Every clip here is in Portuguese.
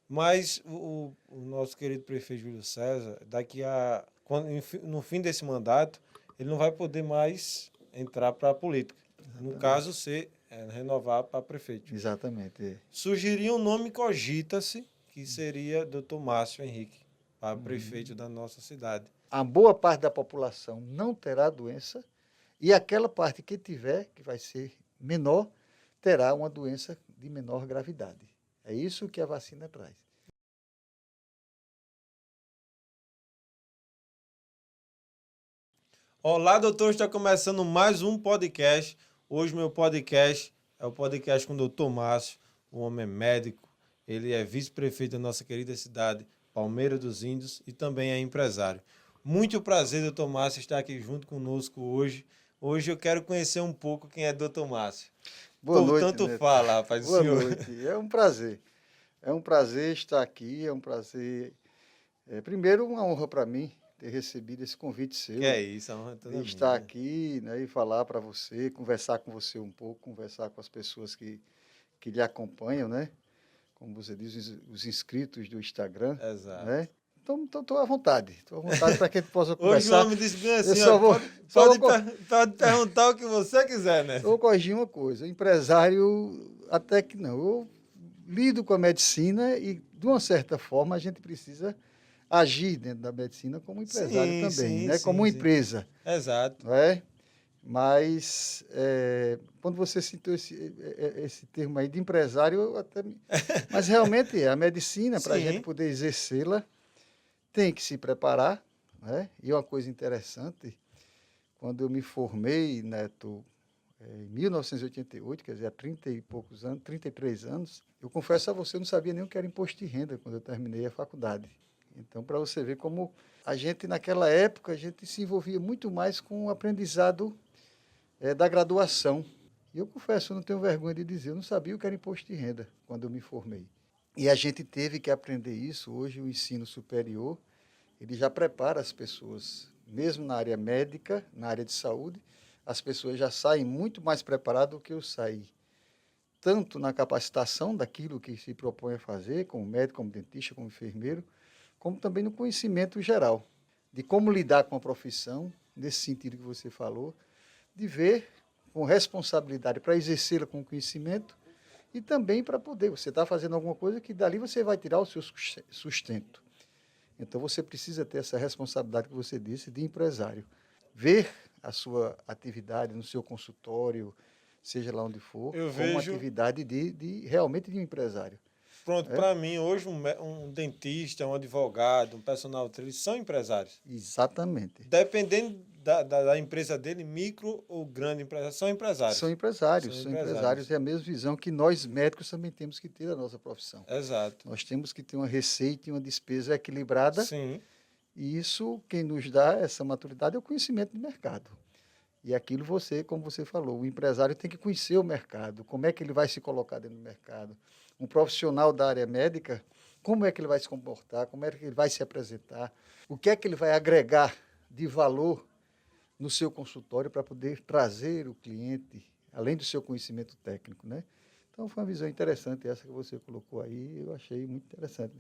Mas o nosso querido prefeito Júlio César, no fim desse mandato, ele não vai poder mais entrar para a política. No caso, Exatamente. renovar para prefeito. Exatamente. É. Sugeriu um nome, cogita-se, que seria Dr. Márcio Henrique, para prefeito Uhum. da nossa cidade. A boa parte da população não terá doença e aquela parte que tiver, que vai ser menor, terá uma doença de menor gravidade. É isso que a vacina traz. Olá, doutor, está começando mais um podcast. Hoje meu podcast é o podcast com o doutor Márcio, um homem médico. Ele é vice-prefeito da nossa querida cidade, Palmeira dos Índios, e também é empresário. Muito prazer, doutor Márcio, estar aqui junto conosco hoje. Hoje eu quero conhecer um pouco quem é doutor Márcio. Boa noite, Portanto, Neto. fala, rapaz, o Boa senhor. noite. É um prazer. É um prazer estar aqui, é um prazer. Primeiro, uma honra para mim ter recebido esse convite Que seu, é isso, a honra é de toda estar minha. aqui, né, e falar para você, conversar com você um pouco, conversar com as pessoas que lhe acompanham, né? Como você diz, os inscritos do Instagram, Exato. né? Então, estou à vontade. Estou à vontade para que a gente possa Hoje o conversar. homem disse bem Eu assim, ó, só vou, pode perguntar o que você quiser, né? só vou corrigir uma coisa. Empresário, até que não. Eu lido com a medicina e, de uma certa forma, a gente precisa agir dentro da medicina como empresário Sim, também, sim, né? Como uma sim, sim. empresa, Exato. não é? Mas quando você citou esse termo aí de empresário, mas realmente é a medicina, para a gente Sim. poder exercê-la, tem que se preparar, né? E uma coisa interessante, quando eu me formei, Neto, em 1988, quer dizer, há 30 e poucos anos, 33 anos, eu confesso a você, eu não sabia nem o que era imposto de renda quando eu terminei a faculdade. Então, para você ver como a gente, naquela época, a gente se envolvia muito mais com o aprendizado da graduação. E eu confesso, eu não tenho vergonha de dizer, eu não sabia o que era imposto de renda quando eu me formei. E a gente teve que aprender isso. Hoje, o ensino superior, ele já prepara as pessoas, mesmo na área médica, na área de saúde, as pessoas já saem muito mais preparadas do que eu saí. Tanto na capacitação daquilo que se propõe a fazer, como médico, como dentista, como enfermeiro, como também no conhecimento geral, de como lidar com a profissão, nesse sentido que você falou, de ver com responsabilidade para exercê-la com conhecimento e também para poder, você está fazendo alguma coisa que dali você vai tirar o seu sustento. Então você precisa ter essa responsabilidade que você disse de empresário. Ver a sua atividade no seu consultório, seja lá onde for, Eu como uma vejo, atividade realmente de um empresário. pronto, Né? para mim, hoje um dentista, um advogado, um personal trainer são empresários. Exatamente. Dependendo da empresa dele, micro ou grande empresa, são empresários. São São empresários. empresários. É a mesma visão que nós médicos também temos que ter da nossa profissão. Exato. Nós temos que ter uma receita e uma despesa equilibrada, Sim. e isso, quem nos dá essa maturidade é o conhecimento de mercado. E aquilo você, como você falou, o empresário tem que conhecer o mercado, como é que ele vai se colocar dentro do mercado. Um profissional da área médica, como é que ele vai se comportar, como é que ele vai se apresentar, o que é que ele vai agregar de valor no seu consultório para poder trazer o cliente, além do seu conhecimento técnico, né? Então foi uma visão interessante essa que você colocou aí, eu achei muito interessante,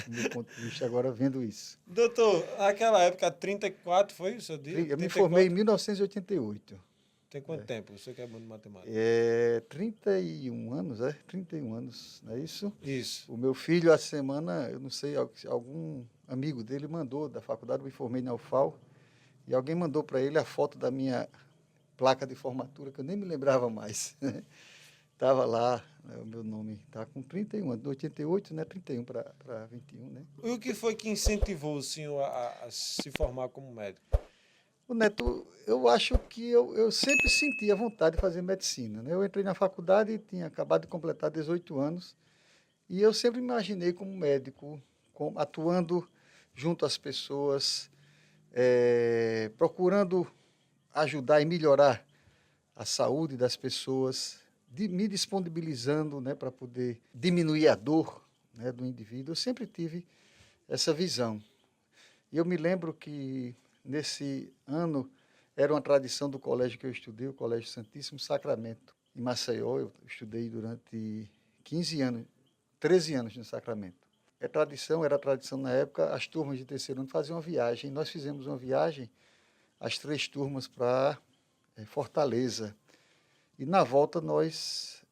do meu ponto de vista agora vendo isso. Doutor, naquela época, 34 foi o seu dia? Eu me Trinta e formei em quatro 1988. Tem quanto tempo? Você que é bom de matemática. 31 anos, 31 anos, não é isso? Isso. O meu filho, a semana, eu não sei, algum amigo dele mandou da faculdade, eu me formei na UFAL, e alguém mandou para ele a foto da minha placa de formatura, que eu nem me lembrava mais. Estava lá, né, o meu nome, estava com 31 anos, de 88, né, 31 para 21, né? E o que foi que incentivou o senhor a se formar como médico? O Neto, eu acho que eu sempre senti a vontade de fazer medicina, né? Eu entrei na faculdade, tinha acabado de completar 18 anos, e eu sempre me imaginei como médico, atuando junto às pessoas, procurando ajudar e melhorar a saúde das pessoas, me disponibilizando, né, para poder diminuir a dor, né, do indivíduo. Eu sempre tive essa visão. E eu me lembro que nesse ano era uma tradição do colégio que eu estudei, o Colégio Santíssimo Sacramento, em Maceió. Eu estudei durante 15 anos, 13 anos no Sacramento. era tradição na época, as turmas de terceiro ano faziam uma viagem. Nós fizemos uma viagem, as 3 turmas, para Fortaleza. E na volta nós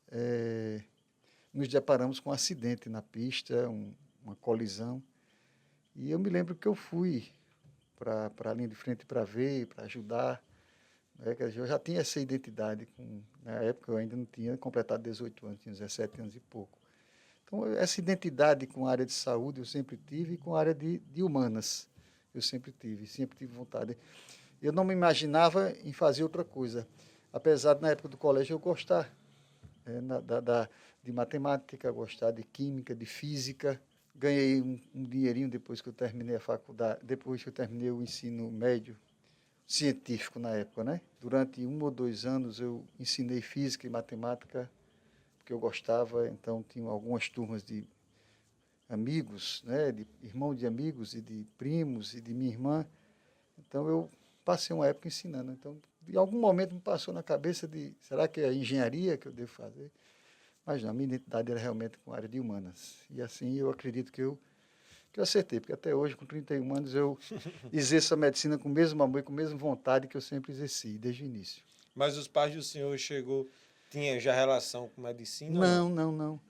nos deparamos com um acidente na pista, uma colisão. E eu me lembro que eu fui para a linha de frente para ver, para ajudar. Né? Quer dizer, eu já tinha essa identidade. Na época eu ainda não tinha completado 18 anos, tinha 17 anos e pouco. Então, essa identidade com a área de saúde eu sempre tive e com a área de humanas eu sempre tive vontade. Eu não me imaginava em fazer outra coisa, apesar de na época do colégio eu gostar de matemática, gostar de química, de física. Ganhei um dinheirinho depois que eu terminei a faculdade, depois que eu terminei o ensino médio científico na época, né? Durante 1 ou 2 anos eu ensinei física e matemática, porque eu gostava, então tinha algumas turmas de amigos, né? De irmão de amigos e de primos e de minha irmã. Então eu passei uma época ensinando. Então, em algum momento me passou na cabeça será que é a engenharia que eu devo fazer? Mas não, a minha identidade era realmente com a área de humanas. E assim eu acredito que eu acertei, porque até hoje, com 31 anos, eu exerço a medicina com o mesmo amor e com a mesma vontade que eu sempre exerci, desde o início. Mas os pais do senhor tinham já relação com medicina ou Não, não, não.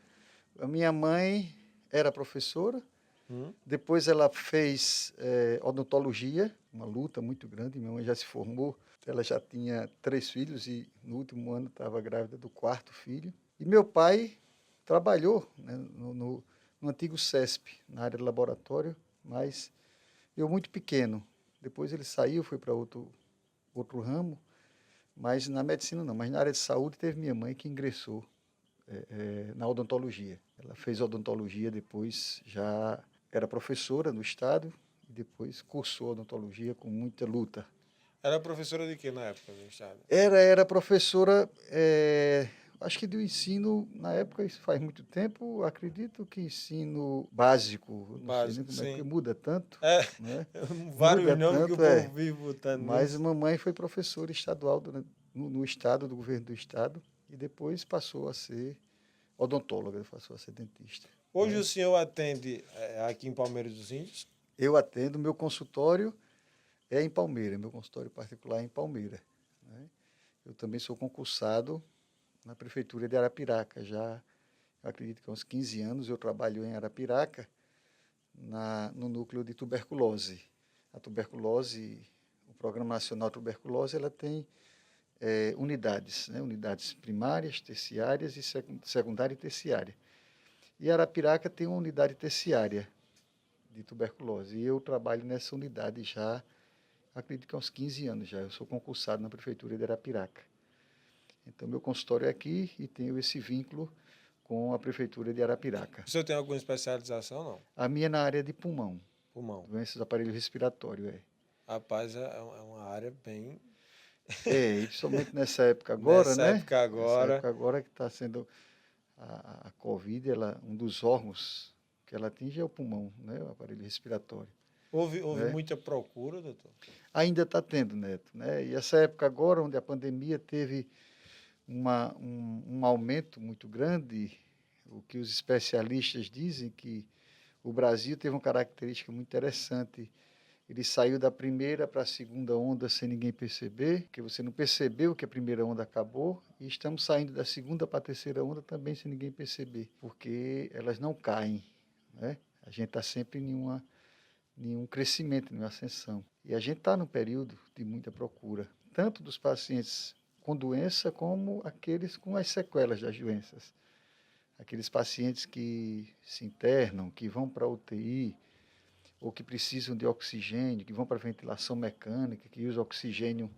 A minha mãe era professora, não? depois ela fez odontologia, uma luta muito grande, minha mãe já se formou, ela já tinha 3 filhos e no último ano estava grávida do 4º filho. E meu pai trabalhou, né, no antigo CESP, na área de laboratório, mas eu muito pequeno. Depois ele saiu, foi para outro ramo, mas na medicina não. Mas na área de saúde teve minha mãe que ingressou na odontologia. Ela fez odontologia, depois já era professora no estado e depois cursou odontologia com muita luta. Era professora de quê na época do estado? Era professora, acho que do ensino, na época, isso faz muito tempo, acredito que ensino básico, não sei nem Básico, como é, porque sim. muda tanto, né? Vários Muda nomes que o tanto, povo vive botando mas nisso. mamãe foi professora estadual no estado, do governo do estado, e depois passou a ser odontóloga, passou a ser dentista. Hoje Né? o senhor atende aqui em Palmeiras dos Índios? Eu atendo, meu consultório é em Palmeira, meu consultório particular é em Palmeira. Né? Eu também sou concursado na prefeitura de Arapiraca, já acredito que há uns 15 anos eu trabalho em Arapiraca, no núcleo de tuberculose. A tuberculose, o Programa Nacional de Tuberculose, ela tem unidades, né? Unidades primárias, terciárias e secundária e terciária. E Arapiraca tem uma unidade terciária de tuberculose. E eu trabalho nessa unidade já, acredito que há uns 15 anos já. Eu sou concursado na prefeitura de Arapiraca. Então, meu consultório é aqui e tenho esse vínculo com a prefeitura de Arapiraca. O senhor tem alguma especialização, não? A minha é na área de pulmão, Pulmão. doenças do aparelho respiratório, Rapaz, é uma área bem... e principalmente nessa época agora, Nessa né? época Nessa agora... época agora que está sendo a Covid, um dos órgãos que ela atinge é o pulmão, né? O aparelho respiratório. Houve né? muita procura, doutor? Ainda está tendo, Neto, né? E essa época agora, onde a pandemia teve um aumento muito grande, o que os especialistas dizem que o Brasil teve uma característica muito interessante. Ele saiu da primeira para a segunda onda sem ninguém perceber, porque você não percebeu que a primeira onda acabou, e estamos saindo da segunda para a terceira onda também sem ninguém perceber, porque elas não caem, né? A gente está sempre em um crescimento, em uma ascensão. E a gente está num período de muita procura, tanto dos pacientes com doença como aqueles com as sequelas das doenças. Aqueles pacientes que se internam, que vão para a UTI, ou que precisam de oxigênio, que vão para a ventilação mecânica, que usam oxigênio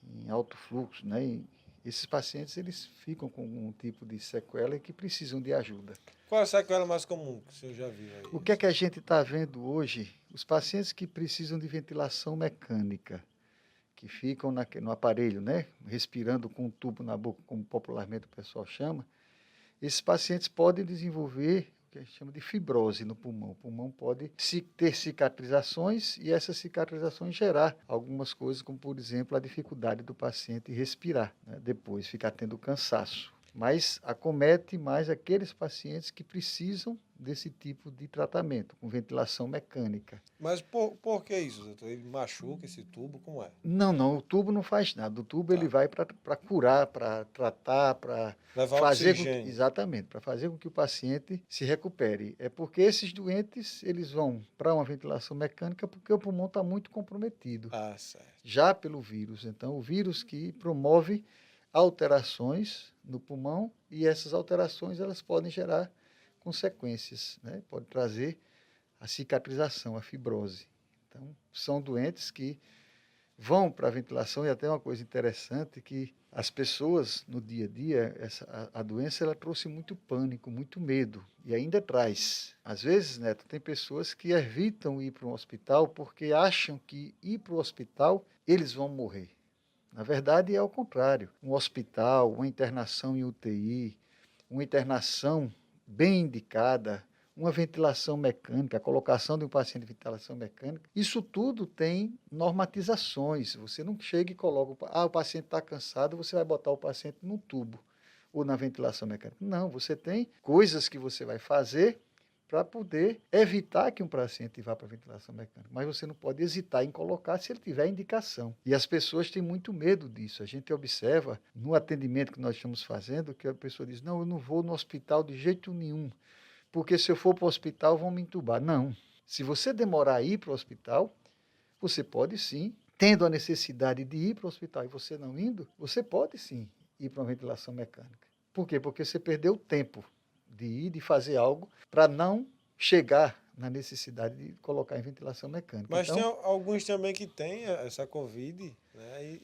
em alto fluxo, né? E esses pacientes eles ficam com um tipo de sequela e que precisam de ajuda. Qual a sequela mais comum que o senhor já viu aí? O que é que a gente está vendo hoje? Os pacientes que precisam de ventilação mecânica, que ficam no aparelho, né? Respirando com um tubo na boca, como popularmente o pessoal chama, esses pacientes podem desenvolver o que a gente chama de fibrose no pulmão. O pulmão pode ter cicatrizações e essas cicatrizações gerar algumas coisas, como, por exemplo, a dificuldade do paciente respirar, né? Depois ficar tendo cansaço. Mas acomete mais aqueles pacientes que precisam desse tipo de tratamento, com ventilação mecânica. Mas por que isso, doutor? Ele machuca esse tubo? Como é? Não, o tubo não faz nada. O tubo ele Tá. vai para curar, para tratar, para Levar fazer oxigênio. exatamente, para fazer com que o paciente se recupere. É porque esses doentes, eles vão para uma ventilação mecânica porque o pulmão está muito comprometido, Ah, certo. já pelo vírus. Então, o vírus que promove alterações no pulmão e essas alterações elas podem gerar consequências, né? Pode trazer a cicatrização, a fibrose. Então, são doentes que vão para a ventilação e até uma coisa interessante que as pessoas no dia a dia, a doença ela trouxe muito pânico, muito medo e ainda traz. Às vezes, Neto, tem pessoas que evitam ir para um hospital porque acham que ir para o hospital eles vão morrer. Na verdade, é ao contrário. Um hospital, uma internação em UTI, uma internação bem indicada, uma ventilação mecânica, a colocação de um paciente em ventilação mecânica, isso tudo tem normatizações. Você não chega e coloca, o paciente está cansado, você vai botar o paciente no tubo ou na ventilação mecânica. Não, você tem coisas que você vai fazer para poder evitar que um paciente vá para a ventilação mecânica. Mas você não pode hesitar em colocar se ele tiver indicação. E as pessoas têm muito medo disso. A gente observa no atendimento que nós estamos fazendo que a pessoa diz, não, eu não vou no hospital de jeito nenhum, porque se eu for para o hospital vão me entubar. Não. Se você demorar a ir para o hospital, você pode sim, tendo a necessidade de ir para o hospital e você não indo, você pode sim ir para uma ventilação mecânica. Por quê? Porque você perdeu tempo de ir, de fazer algo, para não chegar na necessidade de colocar em ventilação mecânica. Mas tem Então, alguns também que têm essa Covid, né?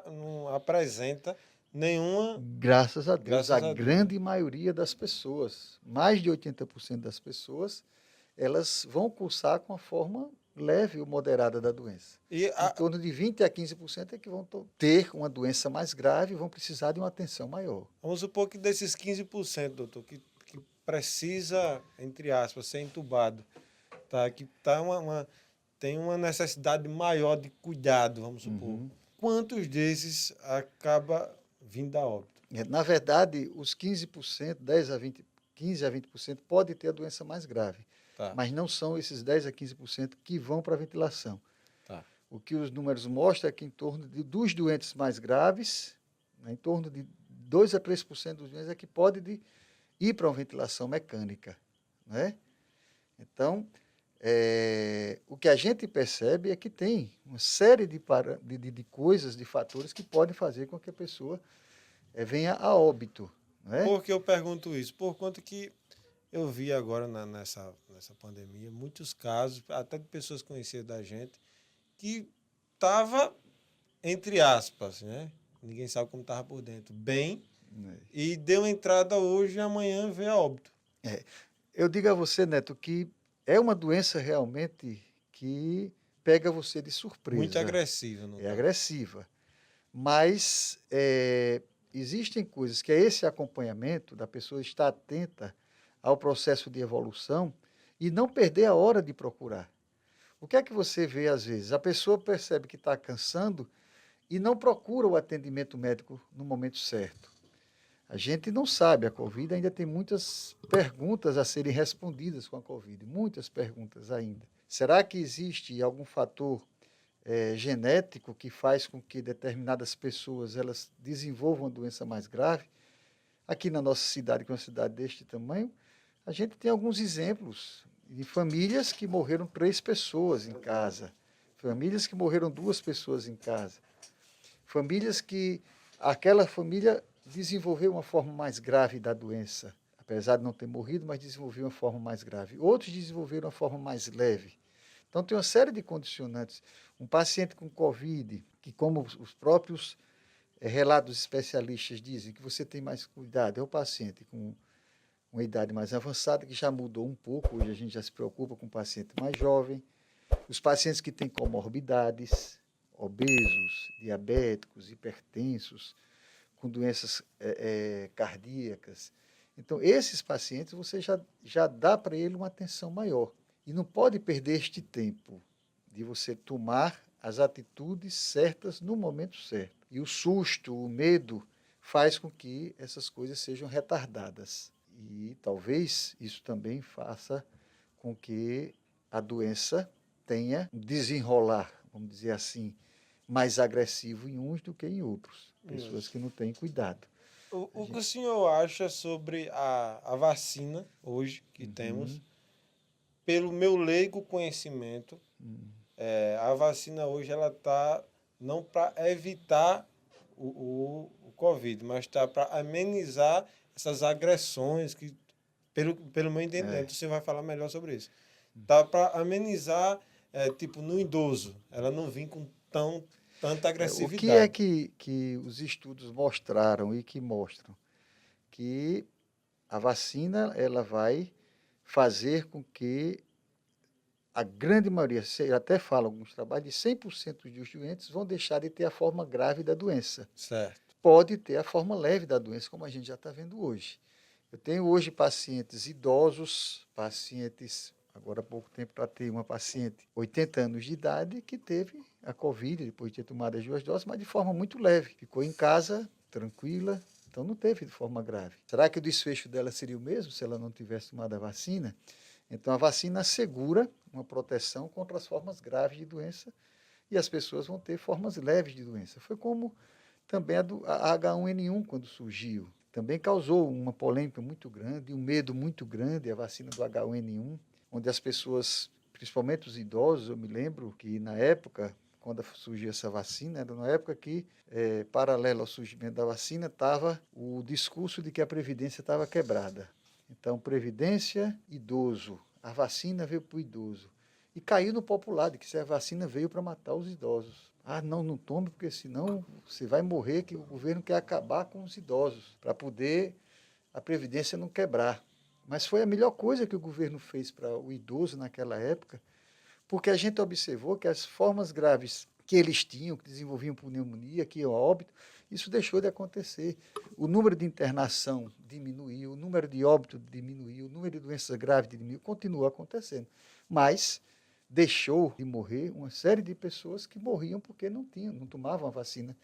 Não apresenta nenhuma, graças a Deus, a graças a Deus, né? grande maioria das pessoas, mais de 80% das pessoas, elas vão cursar com a forma leve ou moderada da doença. E Em torno de 20 a 15% é que vão ter uma doença mais grave e vão precisar de uma atenção maior. vamos supor que desses 15%, doutor, que precisa, entre aspas, ser entubado, tá? Que tá tem uma necessidade maior de cuidado, vamos supor. Uhum. Quantos desses acaba vindo a óbito? Na verdade, os 15%, 10 a 20, 15 a 20% pode ter a doença mais grave, Tá, mas não são esses 10 a 15% que vão para a ventilação. tá. O que os números mostram é que em torno dos doentes mais graves, né, em torno de 2 a 3% dos doentes é que pode ir para uma ventilação mecânica. Né? Então, o que a gente percebe é que tem uma série de coisas, de fatores que podem fazer com que a pessoa venha a óbito. Né? Por que eu pergunto isso? Por conta que eu vi agora nessa pandemia muitos casos, até de pessoas conhecidas da gente, que estava, entre aspas, né? Ninguém sabe como estava por dentro, bem, e deu entrada hoje e amanhã veio a óbito. Eu digo a você, Neto, que é uma doença realmente que pega você de surpresa. Muito agressiva, não É tá? agressiva. Mas existem coisas que é esse acompanhamento da pessoa estar atenta ao processo de evolução e não perder a hora de procurar. O que é que você vê às vezes? A pessoa percebe que está cansando e não procura o atendimento médico no momento certo. A gente não sabe, a Covid ainda tem muitas perguntas a serem respondidas com a Covid, muitas perguntas ainda. Será que existe algum fator genético que faz com que determinadas pessoas elas desenvolvam uma doença mais grave? Aqui na nossa cidade, que é uma cidade deste tamanho, a gente tem alguns exemplos de famílias que morreram 3 pessoas em casa, famílias que morreram 2 pessoas em casa, famílias que aquela família desenvolveu uma forma mais grave da doença, apesar de não ter morrido, mas desenvolveu uma forma mais grave. Outros desenvolveram uma forma mais leve. Então, tem uma série de condicionantes. Um paciente com Covid, que como os próprios relatos especialistas dizem, que você tem mais cuidado, é o paciente com uma idade mais avançada, que já mudou um pouco, hoje a gente já se preocupa com o paciente mais jovem, os pacientes que têm comorbidades, obesos, diabéticos, hipertensos, com doenças cardíacas. Então, esses pacientes, você já dá para ele uma atenção maior. E não pode perder este tempo de você tomar as atitudes certas no momento certo. E o susto, o medo, faz com que essas coisas sejam retardadas. E talvez isso também faça com que a doença tenha um desenrolar, vamos dizer assim, mais agressivo em uns do que em outros. Pessoas Isso. que não têm cuidado. O que o senhor acha sobre a vacina hoje que temos? Uhum. Pelo meu leigo conhecimento, a vacina hoje ela está não para evitar o Covid, mas está para amenizar essas agressões que, pelo meu É. entendimento, você vai falar melhor sobre isso. Tá para amenizar, tipo, no idoso. Ela não vem com tanta O que é agressividade. que os estudos mostraram e que mostram? Que a vacina ela vai fazer com que a grande maioria, até fala alguns trabalhos, de 100% dos doentes vão deixar de ter a forma grave da doença. Certo. Pode ter a forma leve da doença, como a gente já está vendo hoje. Eu tenho hoje pacientes idosos, pacientes, agora há pouco tempo tratei uma paciente, 80 anos de idade, que teve a Covid, depois de ter tomado as 2 doses, mas de forma muito leve. Ficou em casa, tranquila, então não teve de forma grave. Será que o desfecho dela seria o mesmo se ela não tivesse tomado a vacina? Então a vacina assegura uma proteção contra as formas graves de doença e as pessoas vão ter formas leves de doença. Foi como também a H1N1 quando surgiu. Também causou uma polêmica muito grande, um medo muito grande, a vacina do H1N1, onde as pessoas, principalmente os idosos, eu me lembro que na época, quando surgiu essa vacina, era na época que, paralelo ao surgimento da vacina, estava o discurso de que a Previdência estava quebrada. Então, Previdência, idoso. A vacina veio para o idoso. E caiu no popular de que a vacina veio para matar os idosos. Ah, não, não tome, porque senão você vai morrer, que o governo quer acabar com os idosos, para poder a Previdência não quebrar. Mas foi a melhor coisa que o governo fez para o idoso naquela época, porque a gente observou que as formas graves que eles tinham, que desenvolviam pneumonia, que iam a óbito, isso deixou de acontecer. O número de internação diminuiu, o número de óbito diminuiu, o número de doenças graves diminuiu, continua acontecendo. Mas deixou de morrer uma série de pessoas que morriam porque não tomavam a vacina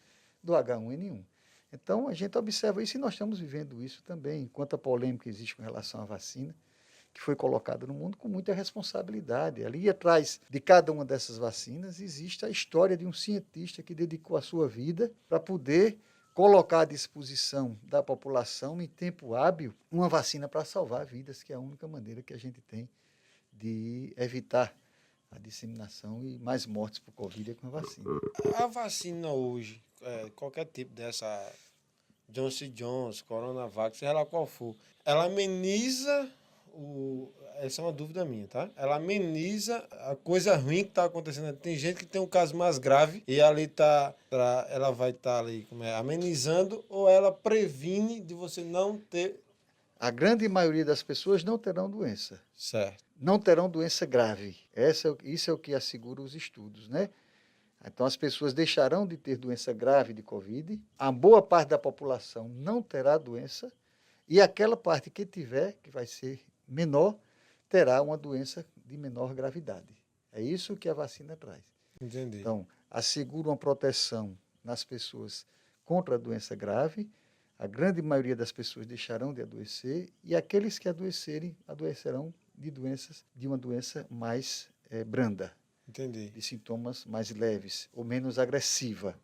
do H1N1. Então, a gente observa isso e nós estamos vivendo isso também, enquanto a polêmica existe com relação à vacina, que foi colocada no mundo com muita responsabilidade. Ali atrás de cada uma dessas vacinas existe a história de um cientista que dedicou a sua vida para poder colocar à disposição da população, em tempo hábil, uma vacina para salvar vidas, que é a única maneira que a gente tem de evitar a disseminação e mais mortes por Covid é com a vacina. A vacina hoje, qualquer tipo dessa Johnson Johnson, Coronavac, seja lá qual for, ela ameniza essa é uma dúvida minha, tá? Ela ameniza a coisa ruim que tá acontecendo. Tem gente que tem um caso mais grave e ali ela vai estar ali, amenizando, ou ela previne de você não ter. A grande maioria das pessoas não terão doença. Certo. Não terão doença grave. Isso é o que assegura os estudos, né? Então, as pessoas deixarão de ter doença grave de Covid, a boa parte da população não terá doença, e aquela parte que tiver, que vai ser menor, terá uma doença de menor gravidade. É isso que a vacina traz. Entendi. Então, assegura uma proteção nas pessoas contra a doença grave, a grande maioria das pessoas deixarão de adoecer, e aqueles que adoecerem, adoecerão de uma doença mais branda, Entendi. de sintomas mais leves, ou menos agressiva.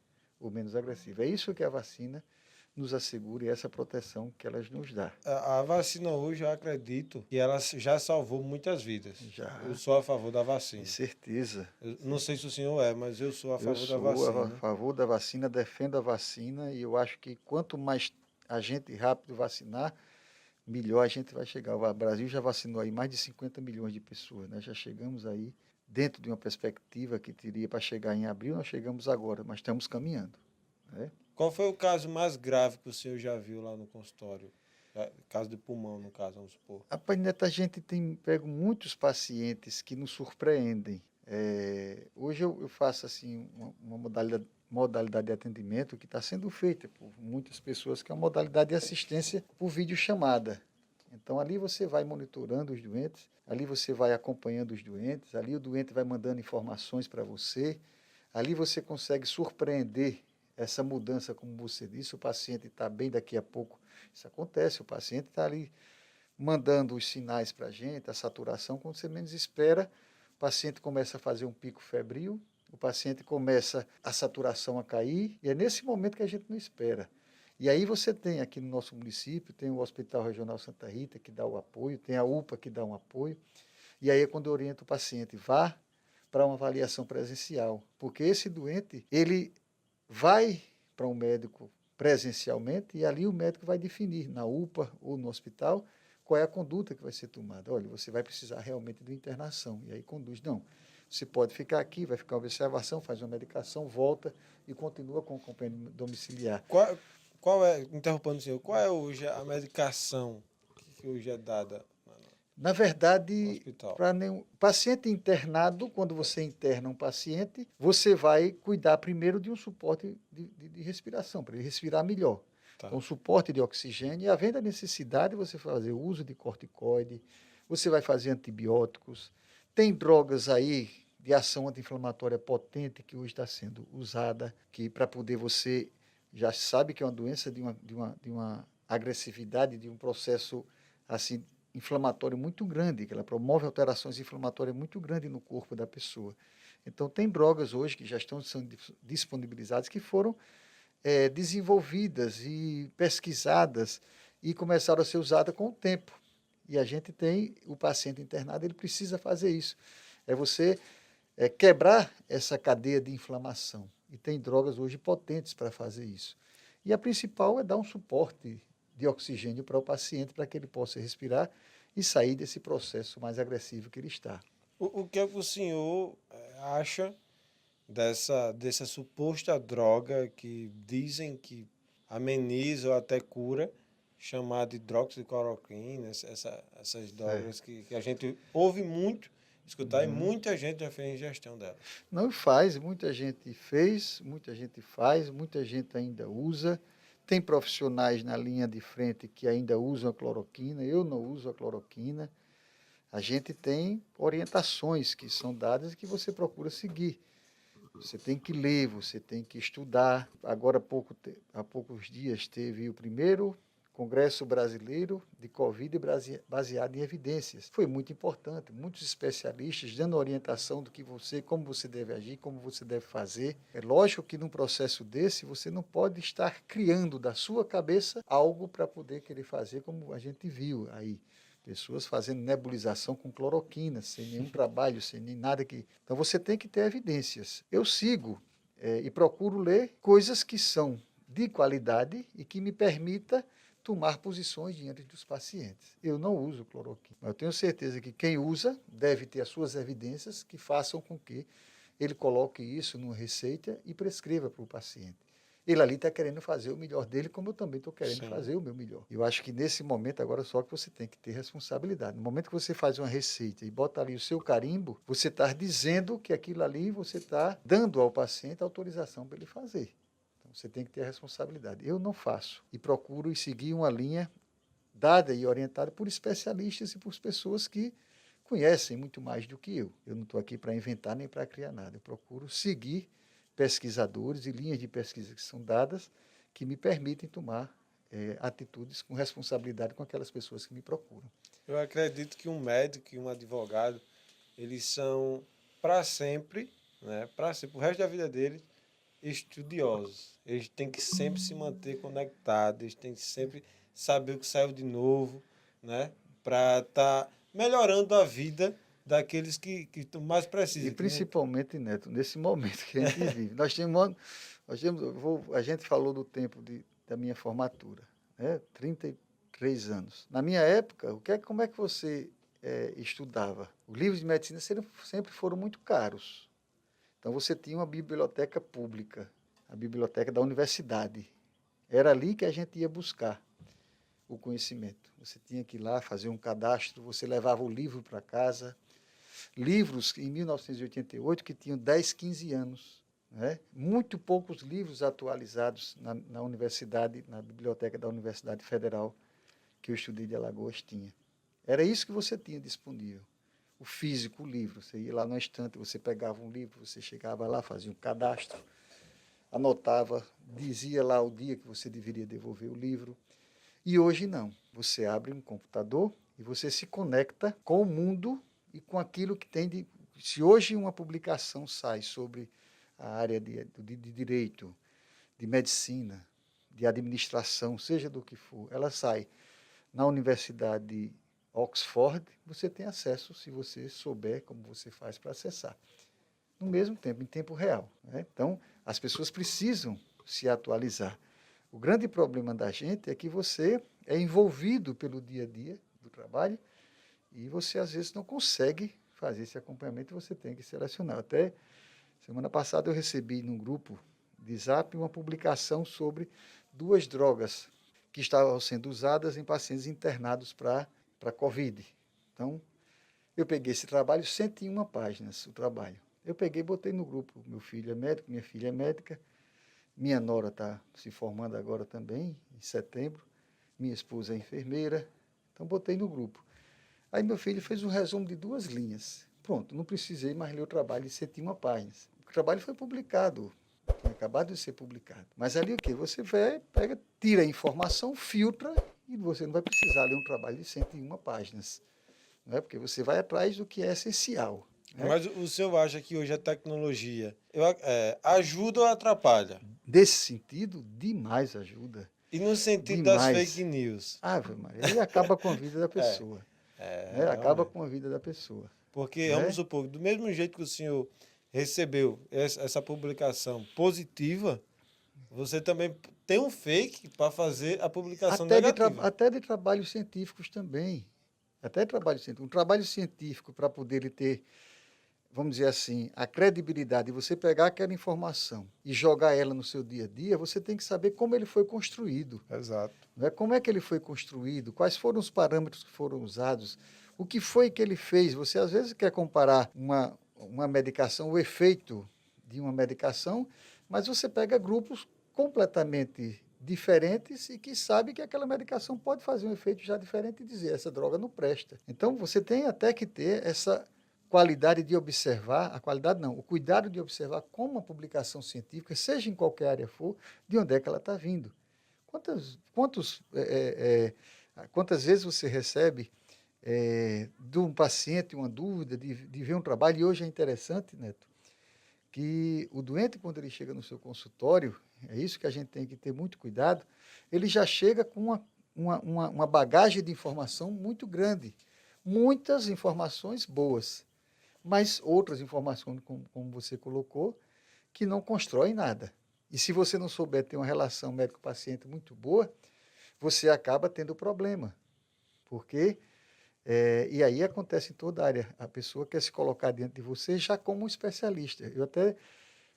É isso que a vacina nos assegura e essa proteção que elas nos dá. A vacina hoje, eu acredito que ela já salvou muitas vidas. Já, Eu sou a favor da de vacina. certeza. Eu não sei se o senhor é, mas eu sou a Eu favor da sou a vacina. favor da vacina, defendo a vacina e eu acho que quanto mais a gente rápido vacinar, melhor a gente vai chegar. O Brasil já vacinou aí mais de 50 milhões de pessoas, né? Já chegamos aí dentro de uma perspectiva que teria para chegar em abril, nós chegamos agora, mas estamos caminhando, né? Qual foi o caso mais grave que o senhor já viu lá no consultório? Caso de pulmão, no caso, vamos supor. Rapaz, Neto, a gente tem pego muitos pacientes que nos surpreendem. Hoje eu faço assim uma modalidade de atendimento que está sendo feita por muitas pessoas, que é uma modalidade de assistência por videochamada. Então, ali você vai monitorando os doentes, ali você vai acompanhando os doentes, ali o doente vai mandando informações para você, ali você consegue surpreender essa mudança, como você disse, o paciente está bem daqui a pouco. Isso acontece, o paciente está ali mandando os sinais para a gente, a saturação, quando você menos espera, o paciente começa a fazer um pico febril, o paciente começa a saturação a cair, e é nesse momento que a gente não espera. E aí você tem aqui no nosso município, tem o Hospital Regional Santa Rita, que dá o apoio, tem a UPA, que dá um apoio, e aí é quando eu oriento o paciente, vá para uma avaliação presencial, porque esse doente, ele vai para um médico presencialmente e ali o médico vai definir, na UPA ou no hospital, qual é a conduta que vai ser tomada. Olha, você vai precisar realmente de internação. E aí conduz. Não, você pode ficar aqui, vai ficar uma observação, faz uma medicação, volta e continua com o acompanhamento domiciliar. Qual é, interrompendo o senhor, qual é hoje a medicação que hoje é dada Na no verdade, hospital? para nenhum paciente internado, quando você interna um paciente, você vai cuidar primeiro de um suporte de respiração, para ele respirar melhor. Tá. Então, suporte de oxigênio, e havendo a necessidade, você fazer uso de corticoide, você vai fazer antibióticos. Tem drogas aí de ação anti-inflamatória potente que hoje está sendo usada, que para poder você já sabe que é uma doença de uma agressividade, de um processo assim inflamatório muito grande, que ela promove alterações inflamatórias muito grandes no corpo da pessoa. Então, tem drogas hoje que já estão sendo disponibilizadas que foram desenvolvidas e pesquisadas e começaram a ser usadas com o tempo. E a gente tem o paciente internado, ele precisa fazer isso. É você quebrar essa cadeia de inflamação. E tem drogas hoje potentes para fazer isso. E a principal é dar um suporte de oxigênio para o paciente, para que ele possa respirar e sair desse processo mais agressivo que ele está. O que é que o senhor acha dessa suposta droga que dizem que ameniza ou até cura, chamada de hidroxicloroquina, essas drogas que a gente ouve muito escutar e muita gente já fez ingestão dela? Não faz, muita gente fez, muita gente faz, muita gente ainda usa. Tem profissionais na linha de frente que ainda usam a cloroquina, eu não uso a cloroquina. A gente tem orientações que são dadas e que você procura seguir. Você tem que ler, você tem que estudar. Agora, há poucos dias, teve o primeiro Congresso Brasileiro de Covid baseado em evidências. Foi muito importante, muitos especialistas dando orientação do que como você deve agir, como você deve fazer. É lógico que num processo desse, você não pode estar criando da sua cabeça algo para poder querer fazer, como a gente viu aí. Pessoas fazendo nebulização com cloroquina, sem nenhum trabalho, sem nem nada que. Então você tem que ter evidências. Eu sigo e procuro ler coisas que são de qualidade e que me permita tomar posições diante dos pacientes. Eu não uso cloroquina, mas eu tenho certeza que quem usa deve ter as suas evidências que façam com que ele coloque isso numa receita e prescreva para o paciente. Ele ali está querendo fazer o melhor dele, como eu também estou querendo fazer o meu melhor. Eu acho que nesse momento agora só que você tem que ter responsabilidade. No momento que você faz uma receita e bota ali o seu carimbo, você está dizendo que aquilo ali você está dando ao paciente autorização para ele fazer. Então você tem que ter a responsabilidade. Eu não faço e procuro seguir uma linha dada e orientada por especialistas e por pessoas que conhecem muito mais do que eu. Eu não estou aqui para inventar nem para criar nada. Eu procuro seguir pesquisadores e linhas de pesquisa que são dadas que me permitem tomar atitudes com responsabilidade com aquelas pessoas que me procuram. Eu acredito que um médico e um advogado, eles são para sempre, né, para sempre, o resto da vida deles, estudiosos. Eles têm que sempre se manter conectados, eles têm que sempre saber o que saiu de novo, né, para estar melhorando a vida daqueles que mais precisam. E principalmente, Neto, nesse momento que a gente vive. A gente falou do tempo da minha formatura, né? 33 anos. Na minha época, como é que você estudava? Os livros de medicina sempre foram muito caros. Então você tinha uma biblioteca pública, a biblioteca da universidade. Era ali que a gente ia buscar o conhecimento. Você tinha que ir lá fazer um cadastro, você levava o livro para casa. Livros em 1988 que tinham 10, 15 anos. Né? Muito poucos livros atualizados na universidade, na biblioteca da Universidade Federal que eu estudei de Alagoas tinha. Era isso que você tinha disponível. O físico, o livro. Você ia lá na estante, você pegava um livro, você chegava lá, fazia um cadastro, anotava, dizia lá o dia que você deveria devolver o livro. E hoje não. Você abre um computador E você se conecta com o mundo e com aquilo que tem de... Se hoje uma publicação sai sobre a área de direito, de medicina, de administração, seja do que for, ela sai na Universidade de Oxford, você tem acesso, se você souber como você faz para acessar. No mesmo tempo, em tempo real. Né? Então, as pessoas precisam se atualizar. O grande problema da gente é que você é envolvido pelo dia a dia do trabalho e você, às vezes, não consegue fazer esse acompanhamento e você tem que selecionar. Até semana passada eu recebi num grupo de Zap uma publicação sobre 2 drogas que estavam sendo usadas em pacientes internados para Covid. Então, eu peguei esse trabalho, 101 páginas, o trabalho. Eu peguei e botei no grupo. Meu filho é médico, minha filha é médica, minha nora está se formando agora também, em setembro, minha esposa é enfermeira, então botei no grupo. Aí meu filho fez um resumo de 2 linhas. Pronto, não precisei mais ler o trabalho de 101 páginas. O trabalho foi publicado, tinha acabado de ser publicado. Mas ali o quê? Você vai, pega, tira a informação, filtra, e você não vai precisar ler um trabalho de 101 páginas. Não é? Porque você vai atrás do que é essencial. Né? Mas o senhor acha que hoje a tecnologia ajuda ou atrapalha? Nesse sentido, demais ajuda. E no sentido das fake Demais. news? Ave Maria, ele acaba com a vida da pessoa. Né? Acaba Realmente. com a vida da pessoa. Porque, Né? vamos supor, do mesmo jeito que o senhor recebeu essa publicação positiva, você também tem um fake para fazer a publicação negativa. Até de trabalhos científicos também. Até trabalho científico. Um trabalho científico, para poder ele ter, vamos dizer assim, a credibilidade de você pegar aquela informação e jogar ela no seu dia a dia, você tem que saber como ele foi construído. Exato. Né? Como é que ele foi construído, quais foram os parâmetros que foram usados, o que foi que ele fez. Você, às vezes, quer comparar uma medicação, o efeito de uma medicação, mas você pega grupos completamente diferentes e que sabe que aquela medicação pode fazer um efeito já diferente e dizer, essa droga não presta. Então, você tem até que ter essa qualidade de observar, a qualidade não, o cuidado de observar como uma publicação científica, seja em qualquer área for, de onde é que ela está vindo. Quantas vezes você recebe de um paciente uma dúvida de ver um trabalho, e hoje é interessante, Neto, que o doente, quando ele chega no seu consultório, é isso que a gente tem que ter muito cuidado, ele já chega com uma bagagem de informação muito grande, muitas informações boas, mas outras informações, como você colocou, que não constroem nada. E se você não souber ter uma relação médico-paciente muito boa, você acaba tendo problema. Porque, e aí acontece em toda a área, a pessoa quer se colocar diante de você já como um especialista. Eu até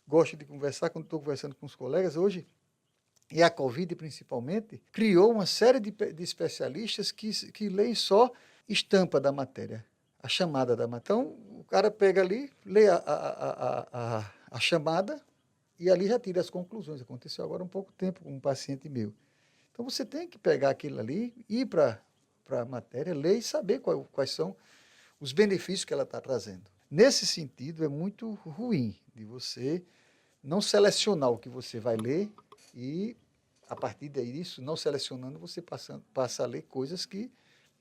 gosto de conversar, quando estou conversando com os colegas hoje, e a Covid principalmente, criou uma série de especialistas que leem só estampa da matéria, a chamada da matéria. Então, o cara pega ali, lê a chamada, e ali já tira as conclusões. Aconteceu agora há um pouco tempo com um paciente meu. Então você tem que pegar aquilo ali, ir para a matéria, ler e saber quais são os benefícios que ela está trazendo. Nesse sentido, é muito ruim de você não selecionar o que você vai ler e, a partir disso, não selecionando, você passa a ler coisas que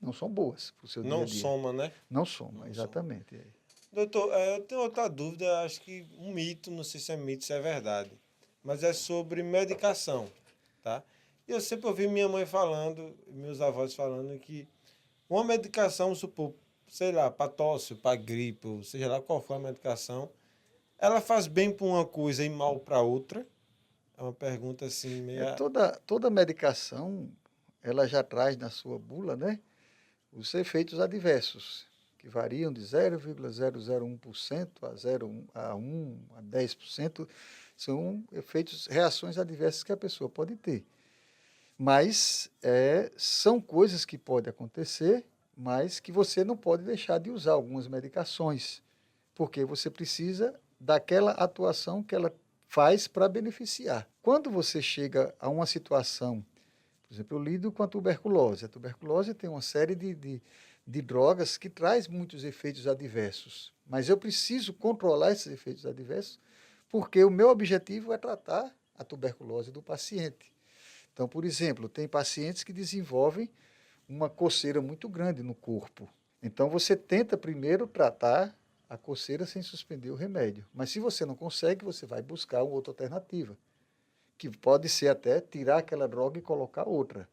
não são boas para o seu dia a Não dia. soma, né? Não soma, Não exatamente. soma. Doutor, eu tenho outra dúvida, acho que um mito, não sei se é mito, se é verdade, mas é sobre medicação, tá? E eu sempre ouvi minha mãe falando, meus avós falando que uma medicação, supor, sei lá, para tosse, para gripe, ou seja lá qual for a medicação, ela faz bem para uma coisa e mal para outra? É uma pergunta assim, meia... Toda medicação, ela já traz na sua bula, né, os efeitos adversos, que variam de 0,001% a 1 a 10%, são efeitos, reações adversas que a pessoa pode ter. Mas são coisas que podem acontecer, mas que você não pode deixar de usar algumas medicações, porque você precisa daquela atuação que ela faz para beneficiar. Quando você chega a uma situação, por exemplo, eu lido com a tuberculose. A tuberculose tem uma série de drogas que traz muitos efeitos adversos, mas eu preciso controlar esses efeitos adversos porque o meu objetivo é tratar a tuberculose do paciente. Então, por exemplo, tem pacientes que desenvolvem uma coceira muito grande no corpo. Então você tenta primeiro tratar a coceira sem suspender o remédio. Mas se você não consegue, você vai buscar uma outra alternativa, que pode ser até tirar aquela droga e colocar outra.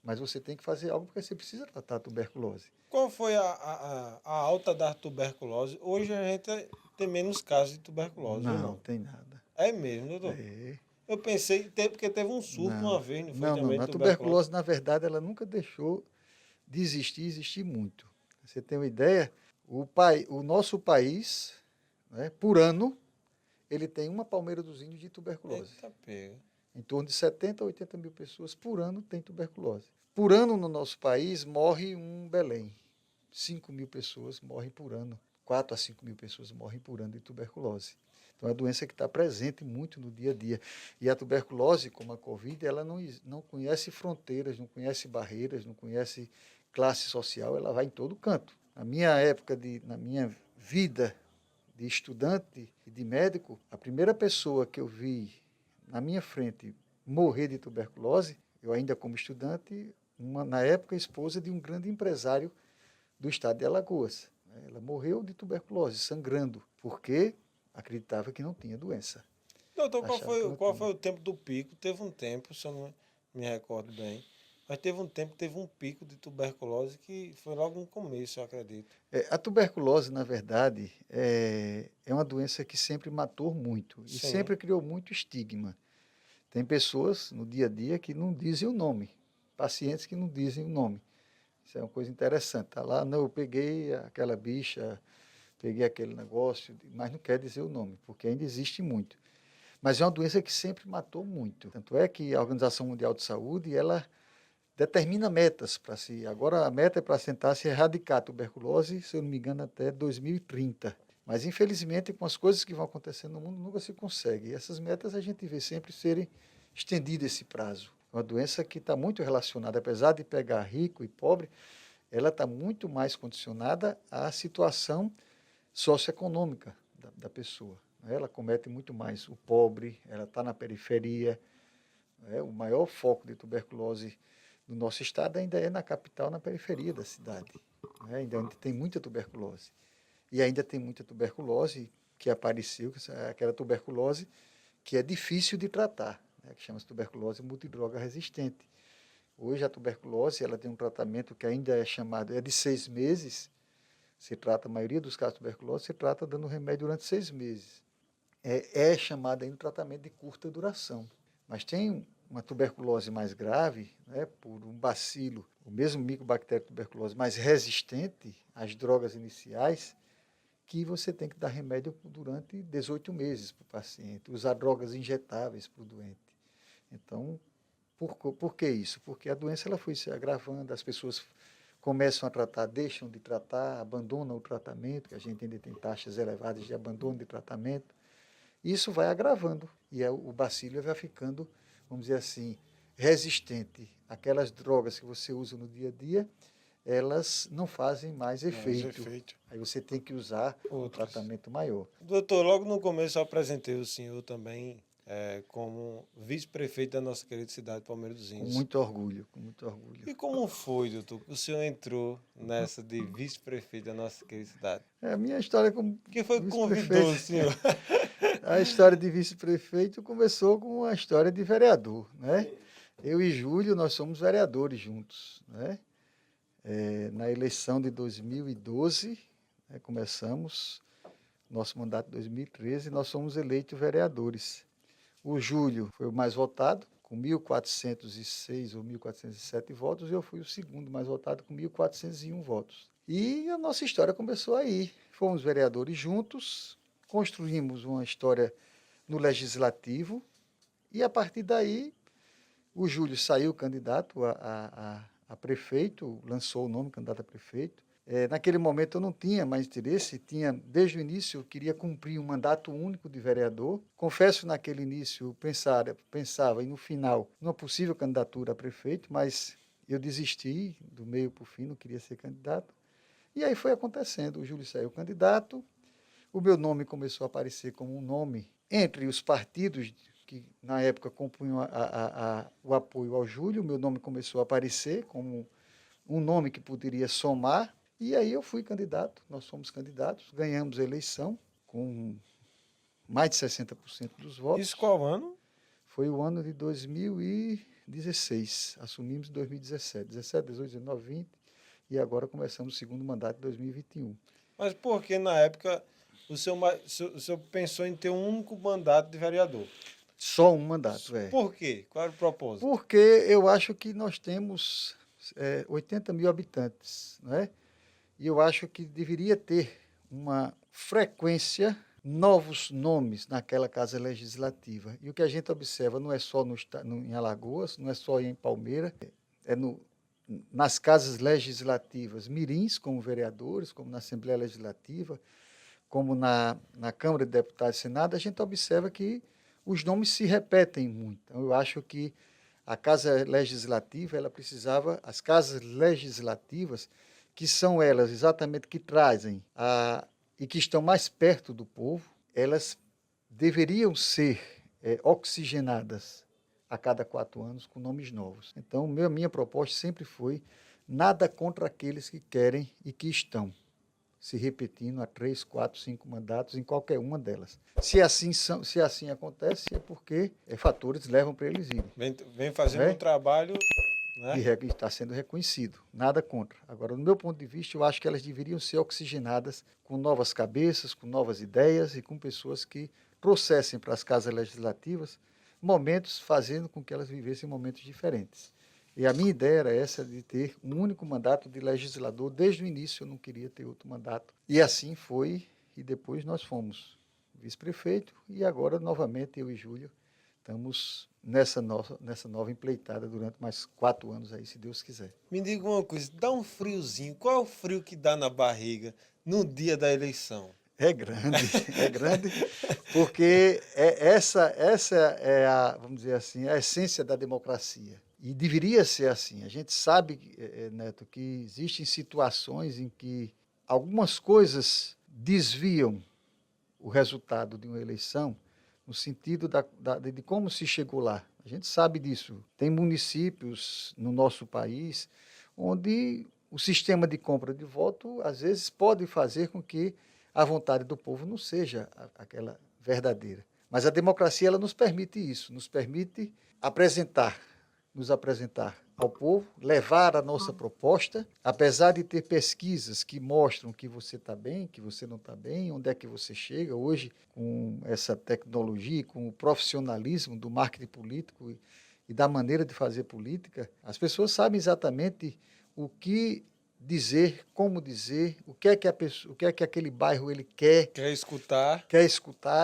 Mas você tem que fazer algo porque você precisa tratar a tuberculose. Qual foi a alta da tuberculose? Hoje a gente tem menos casos de tuberculose, ou Não, não? tem nada. É mesmo, doutor? É. Eu pensei, porque teve um surto uma Não, vez, não foi não, não, também não. de A tuberculose? tuberculose, na verdade, ela nunca deixou de existir muito. Você tem uma ideia? O nosso país, né, por ano, ele tem uma Palmeira dos Índios de tuberculose. Eita pega. Em torno de 70 a 80 mil pessoas por ano têm tuberculose. Por ano no nosso país morre um Belém. 5 mil pessoas morrem por ano. 4 a 5 mil pessoas morrem por ano de tuberculose. Então é uma doença que está presente muito no dia a dia. E a tuberculose, como a Covid, ela não conhece fronteiras, não conhece barreiras, não conhece classe social, ela vai em todo canto. Na minha vida de estudante e de médico, a primeira pessoa que eu vi na minha frente morrer de tuberculose, eu ainda como estudante, na época esposa de um grande empresário do estado de Alagoas. Ela morreu de tuberculose, sangrando, porque acreditava que não tinha doença. Doutor, Achava que não qual tinha. foi o tempo do pico? Teve um tempo, se eu não me recordo bem, mas teve um tempo que teve um pico de tuberculose que foi logo no começo, eu acredito. A tuberculose, na verdade, é uma doença que sempre matou muito e Sim. sempre criou muito estigma. Tem pessoas no dia a dia que não dizem o nome, pacientes que não dizem o nome. Isso é uma coisa interessante. Tá lá, não, eu peguei aquela bicha, peguei aquele negócio, mas não quer dizer o nome, porque ainda existe muito. Mas é uma doença que sempre matou muito. Tanto é que a Organização Mundial de Saúde, ela determina metas para si. Agora a meta é para tentar se erradicar a tuberculose, se eu não me engano, até 2030. Mas, infelizmente, com as coisas que vão acontecendo no mundo, nunca se consegue. E essas metas a gente vê sempre serem estendidas esse prazo. É uma doença que está muito relacionada, apesar de pegar rico e pobre, ela está muito mais condicionada à situação socioeconômica da pessoa. Ela comete muito mais o pobre, ela está na periferia. O maior foco de tuberculose no nosso estado ainda é na capital, na periferia da cidade. Ainda tem muita tuberculose. E ainda tem muita tuberculose que apareceu, aquela tuberculose que é difícil de tratar, que chama-se tuberculose multidroga resistente. Hoje a tuberculose ela tem um tratamento que ainda é de 6 meses. Se trata, a maioria dos casos de tuberculose se trata dando remédio durante 6 meses. É chamado ainda um tratamento de curta duração. Mas tem uma tuberculose mais grave, por um bacilo, o mesmo micobactéria tuberculose mais resistente às drogas iniciais, que você tem que dar remédio durante 18 meses para o paciente, usar drogas injetáveis para o doente. Então, por que isso? Porque a doença ela foi se agravando, as pessoas começam a tratar, deixam de tratar, abandonam o tratamento, que a gente ainda tem taxas elevadas de abandono de tratamento. Isso vai agravando e o bacilo vai ficando, vamos dizer assim, resistente. Aquelas drogas que você usa no dia a dia, elas não fazem mais efeito. Aí você tem que usar um tratamento maior. Doutor, logo no começo eu apresentei o senhor também como vice-prefeito da nossa querida cidade de Palmeira dos Índios. Com muito orgulho, com muito orgulho. E como foi, doutor, que o senhor entrou nessa de vice-prefeito da nossa querida cidade? A minha história como Quem foi que convidou o senhor? A história de vice-prefeito começou com a história de vereador, né? Eu e Júlio, nós somos vereadores juntos, né? Na eleição de 2012, começamos nosso mandato em 2013, nós fomos eleitos vereadores. O Júlio foi o mais votado, com 1.406 ou 1.407 votos, e eu fui o segundo mais votado, com 1.401 votos. E a nossa história começou aí. Fomos vereadores juntos, construímos uma história no Legislativo, e a partir daí o Júlio saiu candidato a prefeito, lançou o nome candidato a prefeito. Naquele momento eu não tinha mais interesse, desde o início eu queria cumprir um mandato único de vereador. Confesso que naquele início eu pensava, e no final, numa possível candidatura a prefeito, mas eu desisti do meio para o fim, não queria ser candidato. E aí foi acontecendo, o Júlio saiu candidato, o meu nome começou a aparecer como um nome entre os partidos que na época compunham o apoio ao Júlio, o meu nome começou a aparecer como um nome que poderia somar, e aí eu fui candidato, nós fomos candidatos, ganhamos a eleição com mais de 60% dos votos. Isso qual ano? Foi o ano de 2016, assumimos em 2017, 17, 18, 19, 20, e agora começamos o segundo mandato de 2021. Mas por que na época o senhor pensou em ter um único mandato de vereador? Só um mandato, Por quê? Qual era o propósito? Porque eu acho que nós temos 80 mil habitantes, não é? E eu acho que deveria ter uma frequência, novos nomes naquela Casa Legislativa. E o que a gente observa não é só em Alagoas, não é só em Palmeira, é nas casas legislativas mirins, como vereadores, como na Assembleia Legislativa, como na Câmara de Deputados e Senado, a gente observa que os nomes se repetem muito. Então, eu acho que a Casa Legislativa, ela precisava, as casas legislativas, que são elas exatamente que trazem e que estão mais perto do povo, elas deveriam ser oxigenadas a cada 4 anos com nomes novos. Então, minha proposta sempre foi nada contra aqueles que querem e que estão se repetindo há 3, 4, 5 mandatos em qualquer uma delas. Se assim acontece, é porque fatores levam para eles irem. Vem fazendo um trabalho, né? E está sendo reconhecido, nada contra. Agora, do meu ponto de vista, eu acho que elas deveriam ser oxigenadas com novas cabeças, com novas ideias e com pessoas que trouxessem para as casas legislativas momentos, fazendo com que elas vivessem momentos diferentes. E a minha ideia era essa, de ter um único mandato de legislador. Desde o início eu não queria ter outro mandato. E assim foi, e depois nós fomos vice-prefeito, e agora, novamente, eu e Júlio estamos nessa nova empreitada durante mais 4 anos aí, se Deus quiser. Me diga uma coisa, dá um friozinho. Qual é o frio que dá na barriga no dia da eleição? É grande, porque essa é vamos dizer assim, a essência da democracia. E deveria ser assim. A gente sabe, Neto, que existem situações em que algumas coisas desviam o resultado de uma eleição no sentido de como se chegou lá. A gente sabe disso. Tem municípios no nosso país onde o sistema de compra de voto, às vezes, pode fazer com que a vontade do povo não seja aquela verdadeira. Mas a democracia, ela nos permite isso, nos permite nos apresentar ao povo, levar a nossa proposta, apesar de ter pesquisas que mostram que você está bem, que você não está bem, onde é que você chega. Hoje, com essa tecnologia, com o profissionalismo do marketing político e da maneira de fazer política, as pessoas sabem exatamente o que dizer, como dizer, o que é que aquele bairro ele quer escutar,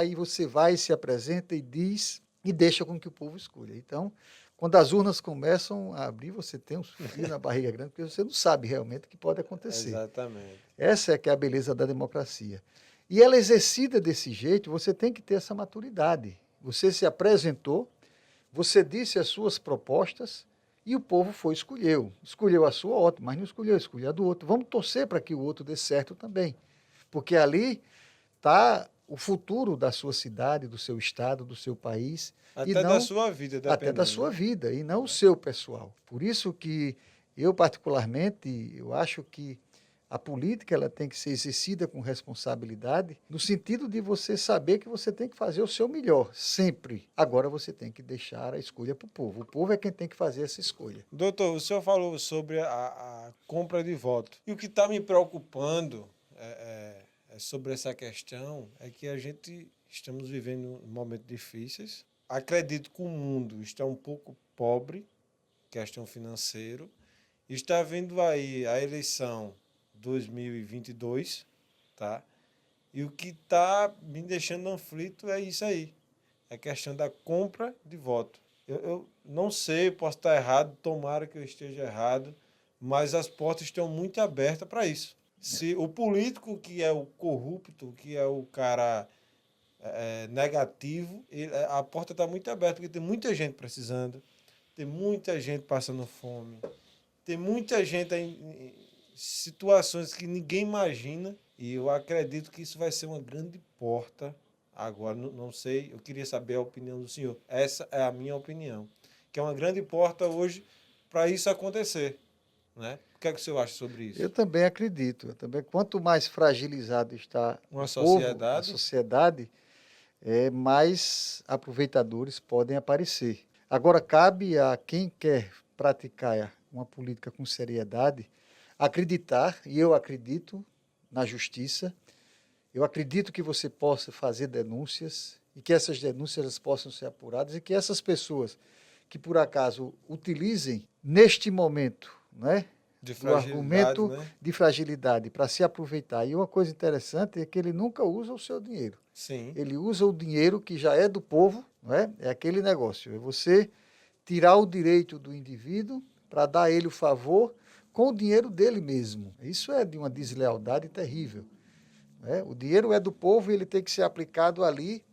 e você vai, se apresenta e diz, e deixa com que o povo escolha. Então, quando as urnas começam a abrir, você tem um frio na barriga grande, porque você não sabe realmente o que pode acontecer. Exatamente. Essa é que é a beleza da democracia. E ela exercida desse jeito, você tem que ter essa maturidade. Você se apresentou, você disse as suas propostas, e o povo escolheu. Escolheu a sua, ótimo, mas não escolheu a do outro. Vamos torcer para que o outro dê certo também. Porque ali está o futuro da sua cidade, do seu estado, do seu país. Até da sua vida, dependendo. Até da sua vida, e não o seu pessoal. Por isso que eu, particularmente, eu acho que a política ela tem que ser exercida com responsabilidade, no sentido de você saber que você tem que fazer o seu melhor, sempre. Agora você tem que deixar a escolha para o povo. O povo é quem tem que fazer essa escolha. Doutor, o senhor falou sobre a compra de voto. E o que está me preocupando sobre essa questão é que estamos vivendo momentos difíceis. Acredito que o mundo está um pouco pobre, questão financeira. Está vindo aí a eleição 2022, tá? E o que está me deixando aflito é isso aí. É a questão da compra de voto. Eu não sei, posso estar errado, tomara que eu esteja errado, mas as portas estão muito abertas para isso. Se o político que é o corrupto, que é o cara negativo, a porta está muito aberta, porque tem muita gente precisando, tem muita gente passando fome, tem muita gente em situações que ninguém imagina, e eu acredito que isso vai ser uma grande porta. Agora, não sei, eu queria saber a opinião do senhor. Essa é a minha opinião, que é uma grande porta hoje para isso acontecer. né? O que é que o senhor acha sobre isso? Eu também acredito. Quanto mais fragilizado está Uma o povo, a sociedade, sociedade, mais aproveitadores podem aparecer. Agora, cabe a quem quer praticar uma política com seriedade acreditar, e eu acredito na justiça, eu acredito que você possa fazer denúncias e que essas denúncias possam ser apuradas e que essas pessoas que por acaso utilizem neste momento, né, de do fragilidade, argumento né? de fragilidade para se aproveitar. E uma coisa interessante é que ele nunca usa o seu dinheiro. Sim. Ele usa o dinheiro que já é do povo, não é? É aquele negócio, é você tirar o direito do indivíduo para dar a ele o favor com o dinheiro dele mesmo. Isso é de uma deslealdade terrível. Né? O dinheiro é do povo e ele tem que ser aplicado ali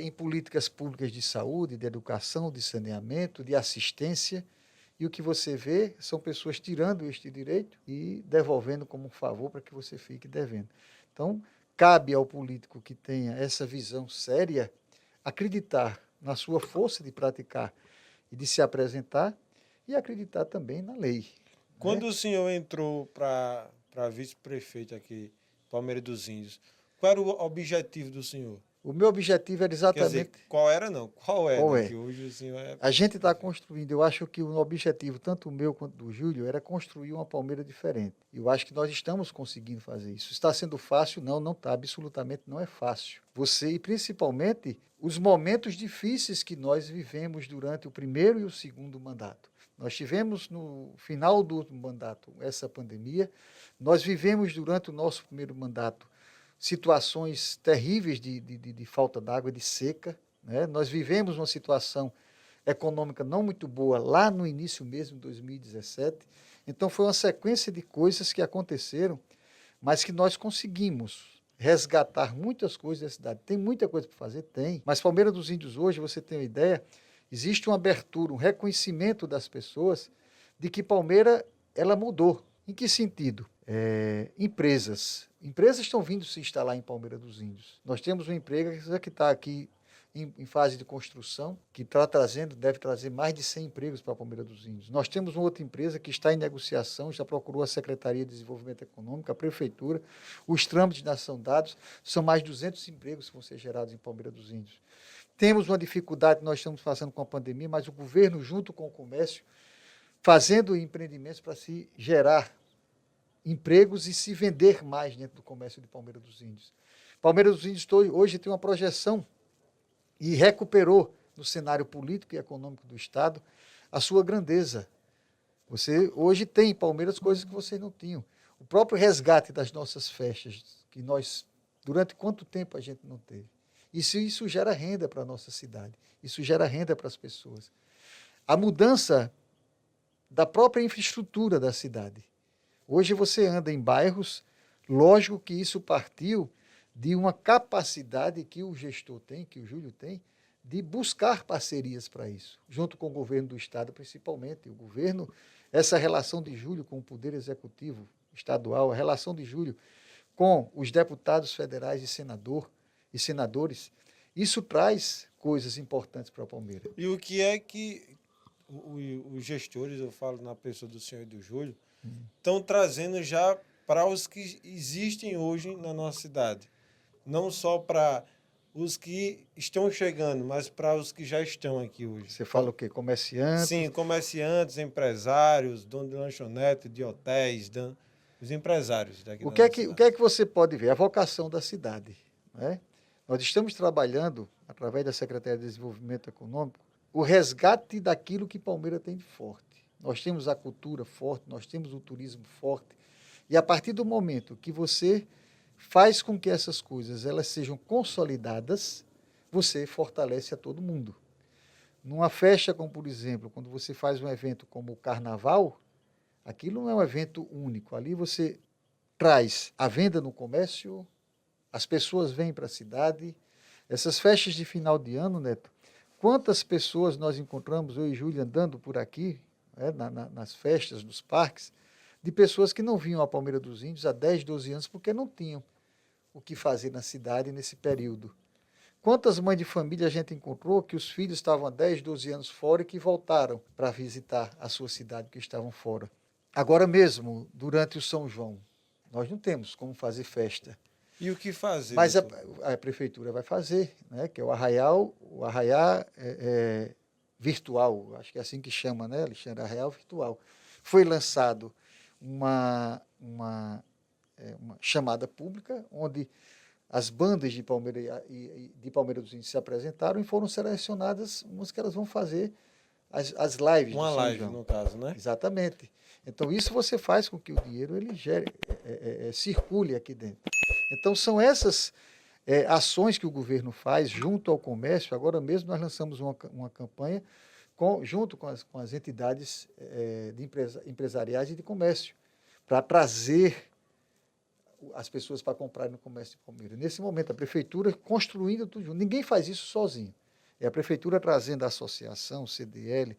em políticas públicas de saúde, de educação, de saneamento, de assistência. E o que você vê são pessoas tirando este direito e devolvendo como um favor para que você fique devendo. Então, cabe ao político que tenha essa visão séria acreditar na sua força de praticar e de se apresentar e acreditar também na lei. Quando Né? o senhor entrou para vice-prefeito aqui, Palmeira dos Índios, qual era o objetivo do senhor? O meu objetivo era Quer dizer, exatamente qual era não? Qual é, qual né? é. Que hoje o senhor é A gente está prefeito. construindo, eu acho que o objetivo, tanto o meu quanto do Júlio, era construir uma Palmeira diferente. Eu acho que nós estamos conseguindo fazer isso. Está sendo fácil? Não, não está. Absolutamente não é fácil. Você, e principalmente, os momentos difíceis que nós vivemos durante o primeiro e o segundo mandato. Nós tivemos no final do último mandato essa pandemia, nós vivemos durante o nosso primeiro mandato situações terríveis de falta d'água, de seca. Né? Nós vivemos uma situação econômica não muito boa lá no início mesmo, de 2017. Então foi uma sequência de coisas que aconteceram, mas que nós conseguimos resgatar muitas coisas da cidade. Tem muita coisa para fazer? Tem. Mas Palmeira dos Índios hoje, você tem uma ideia, existe uma abertura, um reconhecimento das pessoas de que Palmeira ela mudou. Em que sentido? Empresas estão vindo se instalar em Palmeira dos Índios. Nós temos uma empresa que está aqui em fase de construção, que está trazendo, deve trazer mais de 100 empregos para a Palmeira dos Índios. Nós temos uma outra empresa que está em negociação, já procurou a Secretaria de Desenvolvimento Econômico, a Prefeitura, os trâmites já são dados, são mais de 200 empregos que vão ser gerados em Palmeira dos Índios. Temos uma dificuldade que nós estamos passando com a pandemia, mas o governo, junto com o comércio, fazendo empreendimentos para se gerar empregos e se vender mais dentro do comércio de Palmeira dos Índios. Palmeira dos Índios hoje tem uma projeção e recuperou no cenário político e econômico do Estado a sua grandeza. Você hoje tem em Palmeiras coisas que vocês não tinham. O próprio resgate das nossas festas, que nós, durante quanto tempo a gente não teve. Isso gera renda para a nossa cidade, isso gera renda para as pessoas. A mudança da própria infraestrutura da cidade. Hoje você anda em bairros, lógico que isso partiu de uma capacidade que o gestor tem, que o Júlio tem, de buscar parcerias para isso, junto com o governo do Estado, principalmente. O governo, essa relação de Júlio com o Poder Executivo Estadual, a relação de Júlio com os deputados federais e senadores, isso traz coisas importantes para a Palmeira. E o que é que os gestores, eu falo na pessoa do senhor e do Júlio, estão trazendo já para os que existem hoje na nossa cidade? Não só para os que estão chegando, mas para os que já estão aqui hoje. Você fala o quê? Comerciantes? Sim, comerciantes, empresários, donos de lanchonete, de hotéis, os empresários daqui O da que, é nossa que, o cidade. que é que você pode ver? A vocação da cidade. Né? Nós estamos trabalhando, através da Secretaria de Desenvolvimento Econômico, o resgate daquilo que Palmeira tem de forte. Nós temos a cultura forte, nós temos o turismo forte. E a partir do momento que você faz com que essas coisas elas sejam consolidadas, você fortalece a todo mundo. Numa festa, como por exemplo, quando você faz um evento como o Carnaval, aquilo não é um evento único. Ali você traz a venda no comércio, as pessoas vêm para a cidade. Essas festas de final de ano, Neto, quantas pessoas nós encontramos, eu e Júlia, andando por aqui, nas festas, nos parques, de pessoas que não vinham à Palmeira dos Índios há 10, 12 anos porque não tinham o que fazer na cidade nesse período. Quantas mães de família a gente encontrou que os filhos estavam há 10, 12 anos fora e que voltaram para visitar a sua cidade que estavam fora? Agora mesmo, durante o São João, nós não temos como fazer festa. E o que fazer, Mas doutor? a prefeitura vai fazer, né? Que é o arraiá virtual, acho que é assim que chama, né, Alexandre? Arraial virtual. Foi lançado uma chamada pública, onde as bandas de Palmeira dos Índios se apresentaram e foram selecionadas umas que elas vão fazer as lives do Uma São live, João. no caso, né? Exatamente. Então, isso você faz com que o dinheiro ele circule aqui dentro. Então, são essas ações que o governo faz junto ao comércio. Agora mesmo nós lançamos uma campanha junto com as entidades empresariais e de comércio, para trazer as pessoas para comprarem no comércio de Palmeiras. Nesse momento, a prefeitura construindo tudo junto. Ninguém faz isso sozinho. É a prefeitura trazendo a associação, o CDL,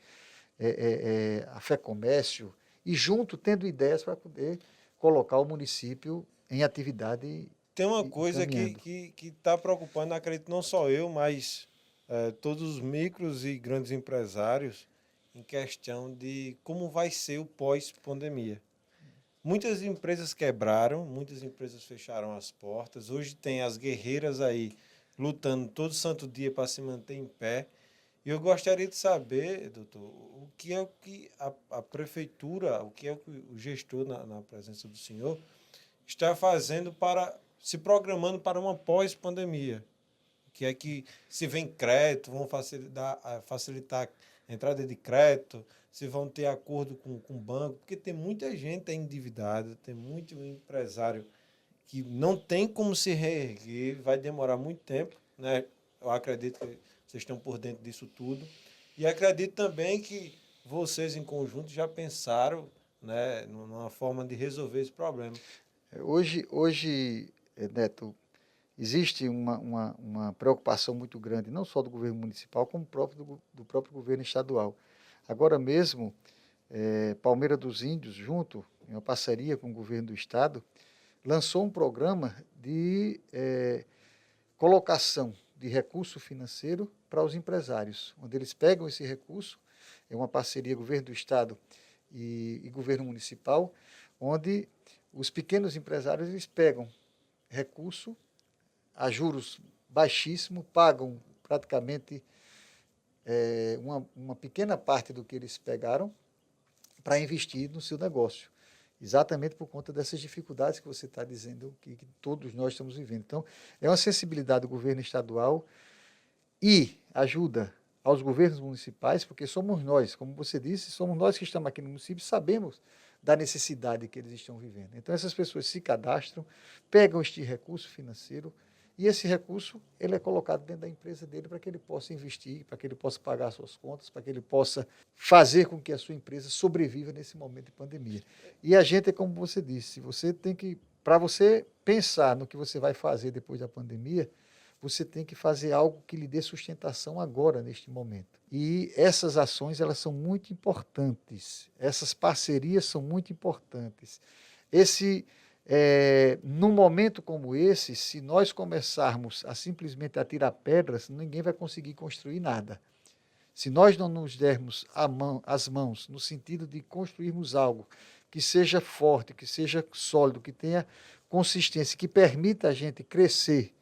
a Fé Comércio, e junto tendo ideias para poder colocar o município em atividade Tem uma e coisa caminhando. que está preocupando, acredito, não só eu, mas todos os micros e grandes empresários em questão de como vai ser o pós-pandemia. Muitas empresas quebraram, muitas empresas fecharam as portas. Hoje tem as guerreiras aí lutando todo santo dia para se manter em pé. E eu gostaria de saber, doutor, o que é o que a prefeitura, o que é o que o gestor, na presença do senhor, está fazendo para, se programando para uma pós-pandemia. Que é que se vem crédito, vão facilitar a entrada de crédito, se vão ter acordo com o banco, porque tem muita gente endividada, tem muito empresário que não tem como se reerguer, vai demorar muito tempo, né? Eu acredito que vocês estão por dentro disso tudo. E acredito também que vocês, em conjunto, já pensaram, né, numa forma de resolver esse problema. Hoje, Neto, existe uma preocupação muito grande, não só do governo municipal, como do próprio governo estadual. Agora mesmo, Palmeira dos Índios, junto, em uma parceria com o governo do estado, lançou um programa de colocação de recurso financeiro para os empresários, onde eles pegam esse recurso, é uma parceria governo do estado e governo municipal, onde os pequenos empresários eles pegam recurso a juros baixíssimos, pagam praticamente uma pequena parte do que eles pegaram para investir no seu negócio. Exatamente por conta dessas dificuldades que você está dizendo que todos nós estamos vivendo. Então, é uma sensibilidade do governo estadual e ajuda aos governos municipais, porque somos nós, como você disse, somos nós que estamos aqui no município, sabemos da necessidade que eles estão vivendo. Então, essas pessoas se cadastram, pegam este recurso financeiro, e esse recurso ele é colocado dentro da empresa dele para que ele possa investir, para que ele possa pagar suas contas, para que ele possa fazer com que a sua empresa sobreviva nesse momento de pandemia. E a gente, como você disse, você tem que, para você pensar no que você vai fazer depois da pandemia, você tem que fazer algo que lhe dê sustentação agora, neste momento. E essas ações, elas são muito importantes. Essas parcerias são muito importantes. Num momento como esse, se nós começarmos a simplesmente atirar pedras, ninguém vai conseguir construir nada. Se nós não nos dermos as mãos no sentido de construirmos algo que seja forte, que seja sólido, que tenha consistência, que permita a gente crescer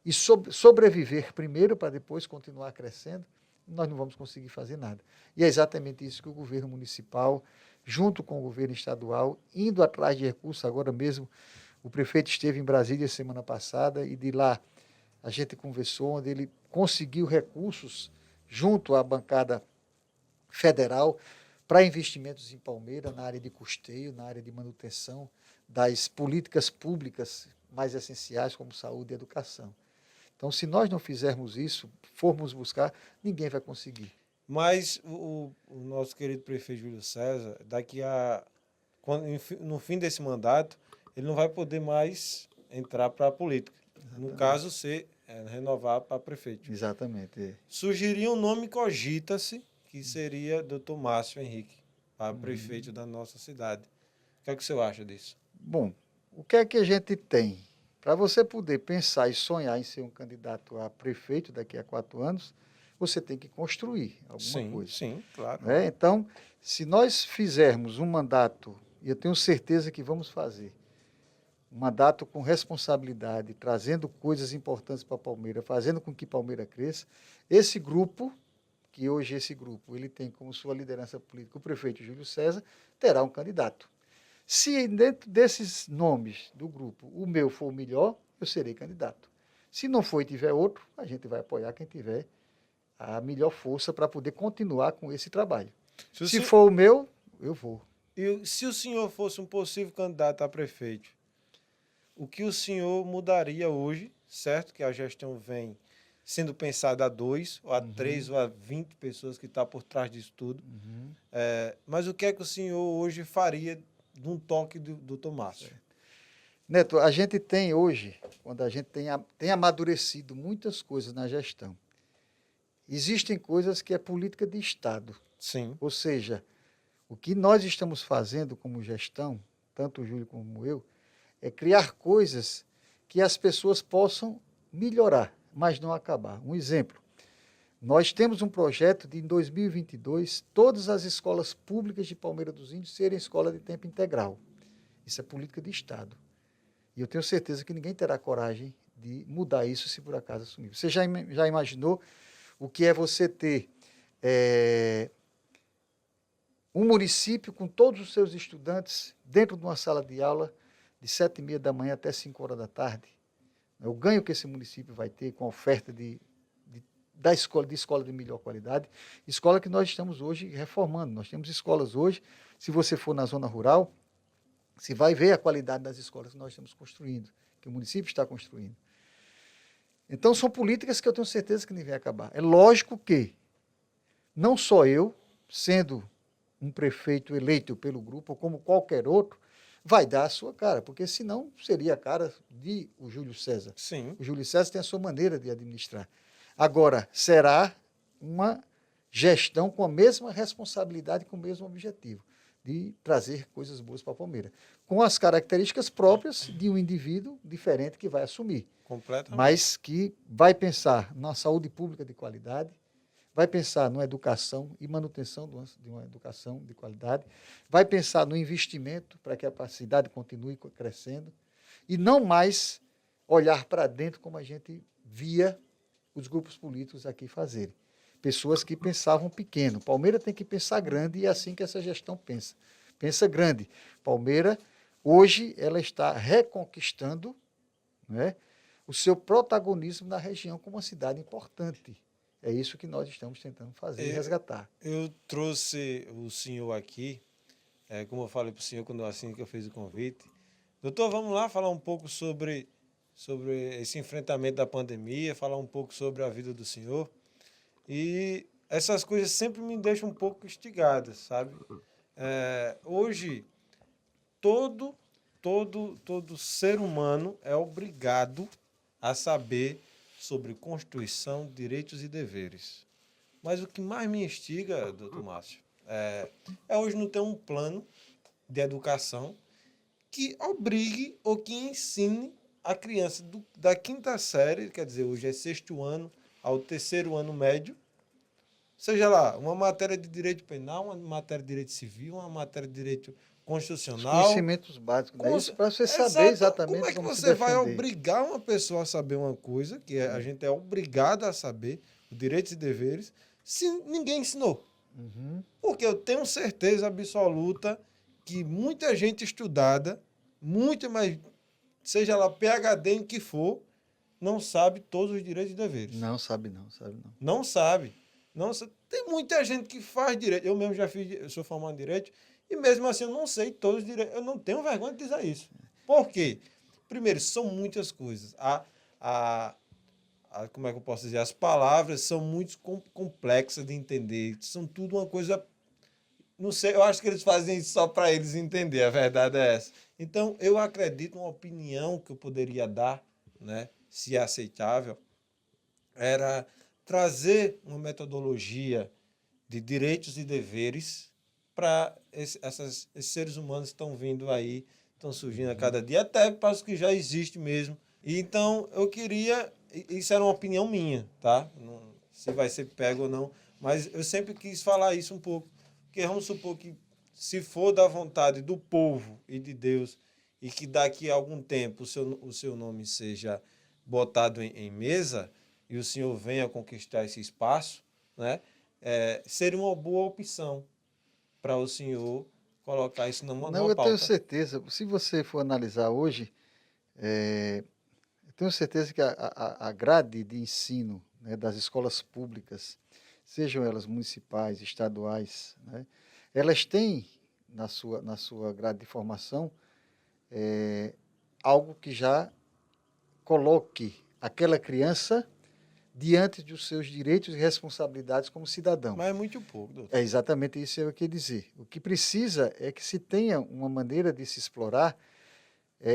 e sobreviver primeiro para depois continuar crescendo, nós não vamos conseguir fazer nada. E é exatamente isso que o governo municipal, junto com o governo estadual, indo atrás de recursos. Agora mesmo, o prefeito esteve em Brasília semana passada e de lá a gente conversou, onde ele conseguiu recursos junto à bancada federal para investimentos em Palmeira, na área de custeio, na área de manutenção das políticas públicas mais essenciais, como saúde e educação. Então, se nós não fizermos isso, formos buscar, ninguém vai conseguir. Mas o nosso querido prefeito Júlio César, no fim desse mandato, ele não vai poder mais entrar para a política. Exatamente. No caso, renovar para prefeito. Exatamente. Surgiria um nome, cogita-se, que seria Dr. Márcio Henrique, para prefeito da nossa cidade. O que é que o senhor acha disso? Bom, o que é que a gente tem? Para você poder pensar e sonhar em ser um candidato a prefeito daqui a 4 anos, você tem que construir alguma coisa. Sim, claro. Né? Então, se nós fizermos um mandato, e eu tenho certeza que vamos fazer, um mandato com responsabilidade, trazendo coisas importantes para Palmeiras, fazendo com que Palmeiras cresça, esse grupo, que hoje esse grupo ele tem como sua liderança política o prefeito Júlio César, terá um candidato. Se dentro desses nomes do grupo o meu for o melhor, eu serei candidato. Se não for e tiver outro, a gente vai apoiar quem tiver a melhor força para poder continuar com esse trabalho. Se for o meu, eu vou. E se o senhor fosse um possível candidato a prefeito, o que o senhor mudaria hoje, certo? Que a gestão vem sendo pensada a 2, ou a 3, ou a 20 pessoas que estão por trás disso tudo. Mas o que é que o senhor hoje faria de um toque do Tomásio? Neto, a gente tem hoje, quando a gente tem amadurecido muitas coisas na gestão, existem coisas que é política de Estado. Sim. Ou seja, o que nós estamos fazendo como gestão, tanto o Júlio como eu, é criar coisas que as pessoas possam melhorar, mas não acabar. Um exemplo, nós temos um projeto de, em 2022, todas as escolas públicas de Palmeira dos Índios serem escola de tempo integral. Isso é política de Estado. E eu tenho certeza que ninguém terá coragem de mudar isso se por acaso assumir. Você já imaginou o que é você ter um município com todos os seus estudantes dentro de uma sala de aula de 7h30 da manhã até 5 horas da tarde? O ganho que esse município vai ter com a oferta de escola de melhor qualidade, escola que nós estamos hoje reformando. Nós temos escolas hoje, se você for na zona rural, você vai ver a qualidade das escolas que nós estamos construindo, que o município está construindo. Então, são políticas que eu tenho certeza que nem vai acabar. É lógico que não só eu, sendo um prefeito eleito pelo grupo, ou como qualquer outro, vai dar a sua cara, porque senão seria a cara de o Júlio César. Sim. O Júlio César tem a sua maneira de administrar. Agora, será uma gestão com a mesma responsabilidade, com o mesmo objetivo, de trazer coisas boas para a Palmeiras, com as características próprias de um indivíduo diferente que vai assumir. Completamente. Mas que vai pensar na saúde pública de qualidade, vai pensar na educação e manutenção de uma educação de qualidade, vai pensar no investimento para que a cidade continue crescendo e não mais olhar para dentro como a gente via os grupos políticos aqui fazerem. Pessoas que pensavam pequeno. Palmeiras tem que pensar grande e é assim que essa gestão pensa. Pensa grande. Palmeiras, hoje, ela está reconquistando, né, o seu protagonismo na região como uma cidade importante. É isso que nós estamos tentando fazer e resgatar. Eu trouxe o senhor aqui, como eu falei para o senhor quando assim que eu fiz o convite. Doutor, vamos lá falar um pouco sobre esse enfrentamento da pandemia, falar um pouco sobre a vida do senhor. E essas coisas sempre me deixam um pouco instigadas, sabe? Hoje, todo ser humano é obrigado a saber sobre Constituição, direitos e deveres. Mas o que mais me instiga, doutor Márcio, é hoje não ter um plano de educação que obrigue ou que ensine a criança da 5ª série, quer dizer, hoje é 6º ano, ao 3º ano médio, seja lá, uma matéria de direito penal, uma matéria de direito civil, uma matéria de direito constitucional. Os conhecimentos básicos, né? Isso para você saber exatamente como é que como você vai obrigar uma pessoa a saber uma coisa, que a gente é obrigado a saber, os direitos e deveres, se ninguém ensinou? Porque eu tenho certeza absoluta que muita gente estudada, mas seja lá PhD em que for, não sabe todos os direitos e deveres. Não sabe não, sabe não. Não sabe. Tem muita gente que faz direito. Eu mesmo eu sou formado em direito, e mesmo assim eu não sei todos os direitos. Eu não tenho vergonha de dizer isso. Por quê? Primeiro, são muitas coisas. Como é que eu posso dizer? As palavras são muito complexas de entender. São tudo uma coisa... Não sei, eu acho que eles fazem isso só para eles entender, a verdade é essa. Então, eu acredito, uma opinião que eu poderia dar, né, se é aceitável, era trazer uma metodologia de direitos e deveres para esses seres humanos que estão vindo aí, estão surgindo a cada dia, até para os que já existem mesmo. E então, eu queria... Isso era uma opinião minha, tá? se vai ser pego ou não. Mas eu sempre quis falar isso um pouco. Porque vamos supor que, se for da vontade do povo e de Deus, e que daqui a algum tempo o seu nome seja botado em mesa, e o senhor venha conquistar esse espaço, né? Seria uma boa opção para o senhor colocar isso Não, numa eu tenho pauta. certeza. Se você for analisar hoje, eu tenho certeza que a grade de ensino, né, das escolas públicas, sejam elas municipais, estaduais, né, elas têm na sua grade de formação algo que já coloque aquela criança diante dos seus direitos e responsabilidades como cidadão. Mas é muito pouco, doutor. É exatamente isso que eu queria dizer. O que precisa é que se tenha uma maneira de se explorar,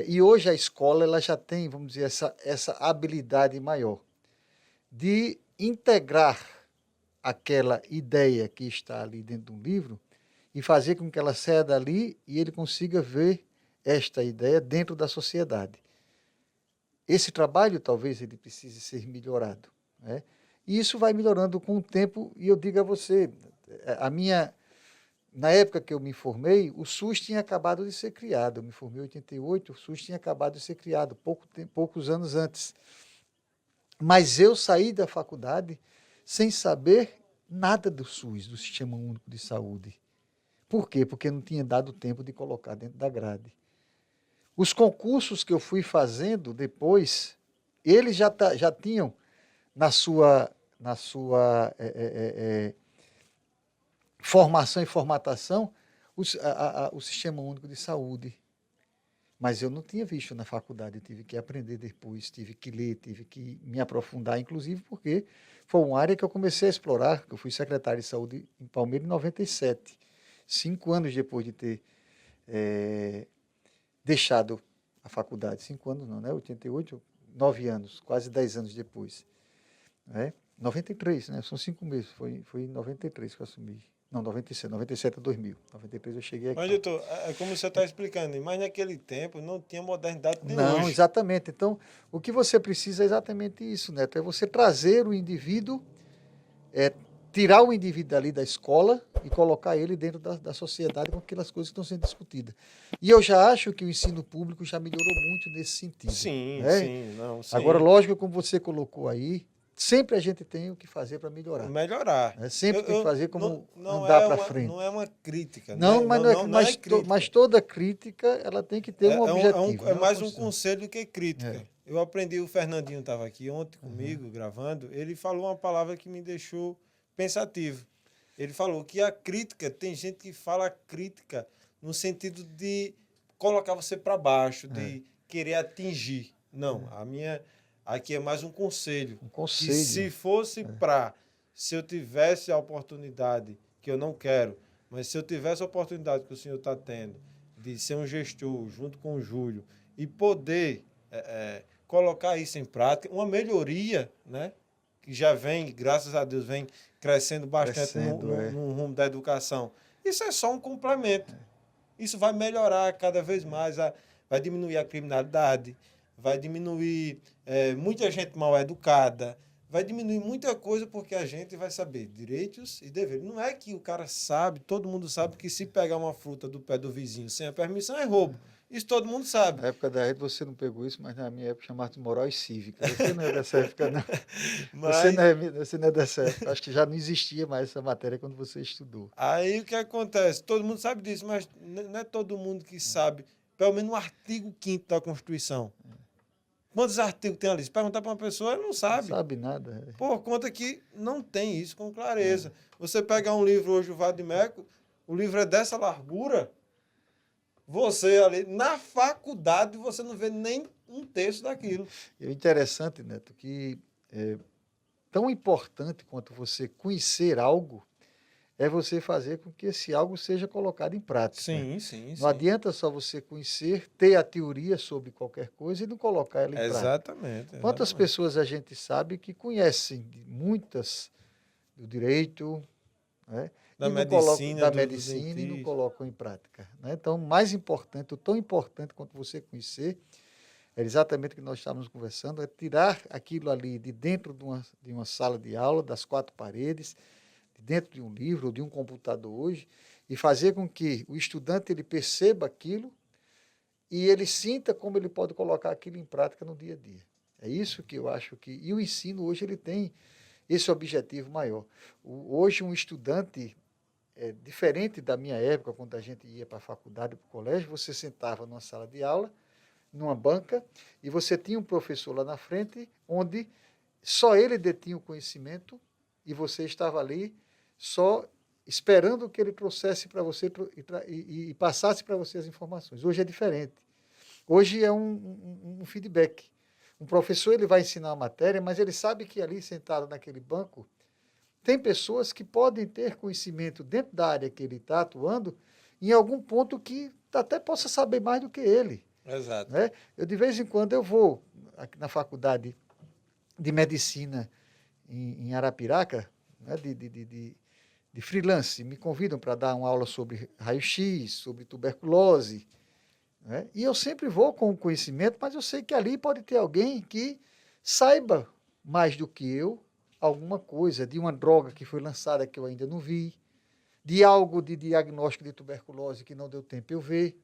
e hoje a escola ela já tem, vamos dizer, essa habilidade maior de integrar aquela ideia que está ali dentro de um livro e fazer com que ela saia dali e ele consiga ver esta ideia dentro da sociedade. Esse trabalho talvez ele precise ser melhorado, né? E isso vai melhorando com o tempo, e eu digo a você, na época que eu me formei, o SUS tinha acabado de ser criado. Eu me formei em 88, o SUS tinha acabado de ser criado, poucos anos antes. Mas eu saí da faculdade sem saber nada do SUS, do Sistema Único de Saúde. Por quê? Porque não tinha dado tempo de colocar dentro da grade. Os concursos que eu fui fazendo depois, eles já tinham na sua formação e formatação o Sistema Único de Saúde. Mas eu não tinha visto na faculdade, eu tive que aprender depois, tive que ler, tive que me aprofundar, inclusive porque foi uma área que eu comecei a explorar, que eu fui secretário de saúde em Palmeiras em 97, 5 anos depois de ter deixado a faculdade. 5 anos não, né? 88, 9 anos, quase 10 anos depois. Né? 93, né? São 5 meses, foi em 93 que eu assumi. Não, 97 a 2000. 93 eu cheguei Mas, aqui. doutor, é como você está explicando, mas naquele tempo não tinha modernidade que tem Não, hoje. exatamente. Então, o que você precisa é exatamente isso, Neto, é você trazer o indivíduo, tirar o indivíduo dali da escola e colocar ele dentro da sociedade com aquelas coisas que estão sendo discutidas. E eu já acho que o ensino público já melhorou muito nesse sentido. Sim, Né? sim, não, sim. Agora, lógico, como você colocou aí, sempre a gente tem o que fazer para melhorar. Melhorar. Né? Sempre tem que fazer como não andar para frente. não é uma crítica, Não, né? mas, Não é crítica. mas toda crítica ela tem que ter um objetivo. É Né? mais um conselho do que crítica. É. Eu aprendi, o Fernandinho estava aqui ontem comigo, gravando, ele falou uma palavra que me deixou pensativo. Ele falou que a crítica, tem gente que fala crítica no sentido de colocar você para baixo, de querer atingir. Não, a minha aqui é mais um conselho. Um Que conselho. se fosse se eu tivesse a oportunidade, que eu não quero, mas se eu tivesse a oportunidade que o senhor está tendo, de ser um gestor junto com o Júlio e poder colocar isso em prática, uma melhoria, né? Que já vem, graças a Deus, vem crescendo bastante no rumo da educação. Isso é só um complemento. Isso vai melhorar cada vez mais, vai diminuir a criminalidade, vai diminuir muita gente mal educada, vai diminuir muita coisa porque a gente vai saber direitos e deveres. Não é que o cara sabe, todo mundo sabe que se pegar uma fruta do pé do vizinho sem a permissão é roubo. Isso todo mundo sabe. Na época da rede você não pegou isso, mas na minha época chamava de moral e cívica. Você não é dessa época, não. Mas Você não é dessa época. Acho que já não existia mais essa matéria quando você estudou. aí o que acontece? Todo mundo sabe disso, mas não é todo mundo que sabe, pelo menos no artigo 5º da Constituição. Quantos artigos tem ali? Se perguntar para uma pessoa, ela não Não sabe. sabe nada. Por conta que não tem isso com clareza. Você pegar um livro hoje, o Vadimeco, o livro é dessa largura, você ali, na faculdade, você não vê nem um terço daquilo. E o interessante, Neto, que tão importante quanto você conhecer algo é você fazer com que esse algo seja colocado em prática. Sim, sim, Não sim. adianta só você conhecer, ter a teoria sobre qualquer coisa e não colocar ela em prática. Exatamente. Quantas pessoas a gente sabe que conhecem muitas do direito, né? Da E não medicina, da do medicina e não dentista. colocam em prática. Né? Então, mais importante, o tão importante quanto você conhecer, era exatamente o que nós estávamos conversando, é tirar aquilo ali de dentro de uma sala de aula, das quatro paredes, de dentro de um livro ou de um computador hoje, e fazer com que o estudante ele perceba aquilo e ele sinta como ele pode colocar aquilo em prática no dia a dia. É isso que eu acho que... E o ensino hoje ele tem esse objetivo maior. Hoje um estudante, diferente da minha época, quando a gente ia para a faculdade, para o colégio, você sentava numa sala de aula, numa banca, e você tinha um professor lá na frente, onde só ele detinha o conhecimento e você estava ali só esperando que ele trouxesse para você e passasse para você as informações. Hoje é diferente. Hoje é um feedback. Um professor ele vai ensinar a matéria, mas ele sabe que ali sentado naquele banco tem pessoas que podem ter conhecimento dentro da área que ele está atuando em algum ponto que até possa saber mais do que ele. Exato. Né? Eu, de vez em quando, eu vou aqui na faculdade de medicina em Arapiraca, né, de freelance, me convidam para dar uma aula sobre raio-x, sobre tuberculose, né? E eu sempre vou com o conhecimento, mas eu sei que ali pode ter alguém que saiba mais do que eu alguma coisa de uma droga que foi lançada que eu ainda não vi, de algo de diagnóstico de tuberculose que não deu tempo eu ver.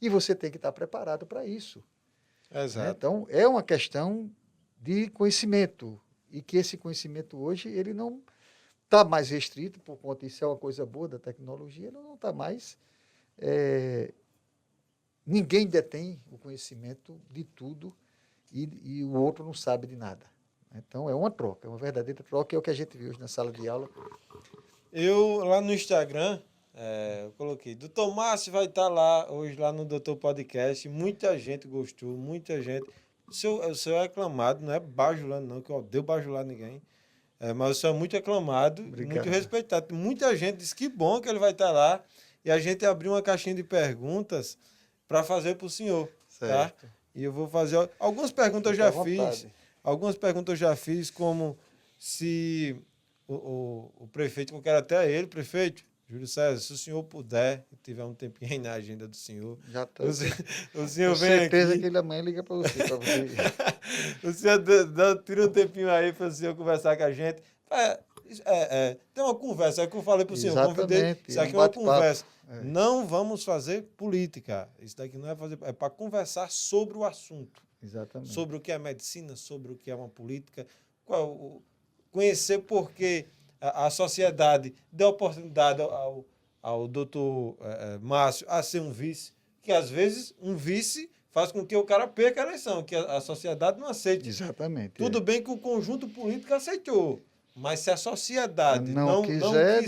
E você tem que estar preparado para isso. Exato. Né? Então, é uma questão de conhecimento. E que esse conhecimento hoje, ele não está mais restrito, por conta isso é uma coisa boa da tecnologia, ele não está mais... ninguém detém o conhecimento de tudo e o outro não sabe de nada. Então, é uma troca, é uma verdadeira troca, é o que a gente viu hoje na sala de aula. Eu, lá no Instagram, eu coloquei, Dr. Márcio vai estar lá, hoje lá no Doutor Podcast, muita gente gostou, muita gente. O senhor é aclamado, não é bajulando não, que eu odeio bajular ninguém, mas o senhor é muito aclamado, Obrigado. Muito respeitado. Muita gente disse que bom que ele vai estar lá, e a gente abriu uma caixinha de perguntas para fazer para o senhor, Certo. tá? E eu vou fazer, algumas perguntas eu já fiz, algumas perguntas eu já fiz, como se... O prefeito, que eu quero até ele, prefeito, Júlio César, se o senhor puder, tiver um tempinho aí na agenda do senhor, Já está. o senhor vem aqui. certeza que ele amanhã liga para você. O senhor tira um tempinho aí para o senhor conversar com a gente. Tem uma conversa, é o que eu falei para o senhor, convidei, isso aqui é uma conversa. Não vamos fazer política, isso daqui não é fazer, é para conversar sobre o assunto. Exatamente. Sobre o que é medicina, sobre o que é uma política, conhecer porque a sociedade deu oportunidade ao doutor Márcio a ser um vice, que às vezes um vice faz com que o cara perca a eleição, que a sociedade não aceite. Exatamente. Tudo bem que o conjunto político aceitou, mas se a sociedade não quiser,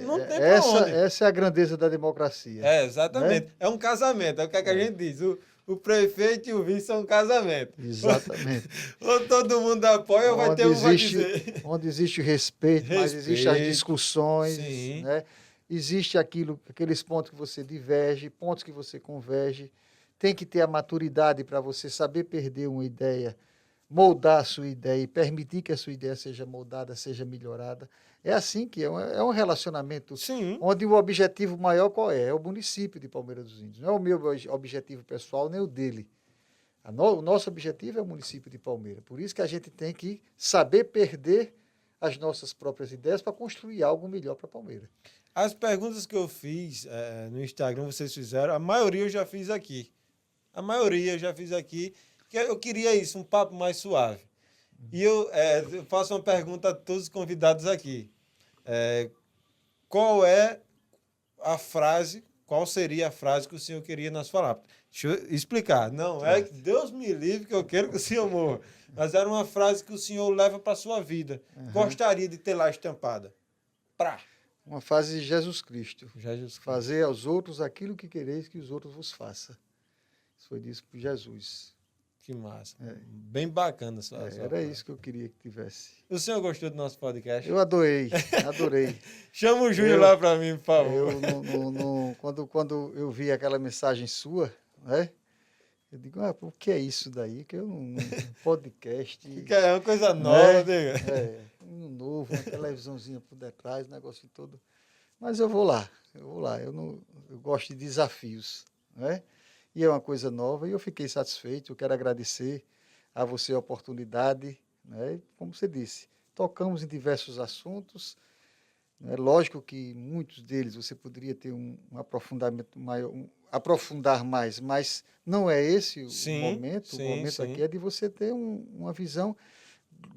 não tem para onde. Essa é a grandeza da democracia. Exatamente. Né? É um casamento, é o que a gente diz. O prefeito e o vice são um casamento. Exatamente. Ou todo mundo apoia ou vai ter um vai dizer. Onde existe respeito, mas existem as discussões. Sim. Né? Existe aqueles pontos que você diverge, pontos que você converge. Tem que ter a maturidade para você saber perder uma ideia, moldar a sua ideia e permitir que a sua ideia seja moldada, seja melhorada. É assim que é um relacionamento. Sim. Onde o objetivo maior qual é? É o município de Palmeira dos Índios. Não é o meu objetivo pessoal, nem o dele. O nosso objetivo é o município de Palmeira. Por isso que a gente tem que saber perder as nossas próprias ideias para construir algo melhor para Palmeira. As perguntas que eu fiz no Instagram, vocês fizeram, a maioria eu já fiz aqui. Que eu queria isso, um papo mais suave. E eu faço uma pergunta a todos os convidados aqui. Qual seria a frase que o senhor queria nas palavras? Deixa eu explicar. Não é que Deus me livre que eu quero que o senhor morra. Mas era uma frase que o senhor leva para a sua vida. Uhum. Gostaria de ter lá estampada. Uma frase de Jesus Cristo. Jesus Cristo. Fazer aos outros aquilo que quereis que os outros vos façam. Isso foi dito por Jesus. Que massa. Bem bacana. Era isso que eu queria que tivesse. O senhor gostou do nosso podcast? Eu adorei. Chama o Júlio lá para mim, por favor. Quando eu vi aquela mensagem sua, né? Eu digo, o que é isso daí? Que eu um podcast. É uma coisa nova, né? Um novo, uma televisãozinha por detrás, um negócio todo. Mas eu vou lá. Eu gosto de desafios, né? e é uma coisa nova, e eu fiquei satisfeito. Eu quero agradecer a você a oportunidade, né? Como você disse, tocamos em diversos assuntos. É lógico que muitos deles você poderia ter um aprofundamento maior, aprofundar mais, mas não é esse o Sim, momento. O sim, momento aqui sim. é de você ter uma visão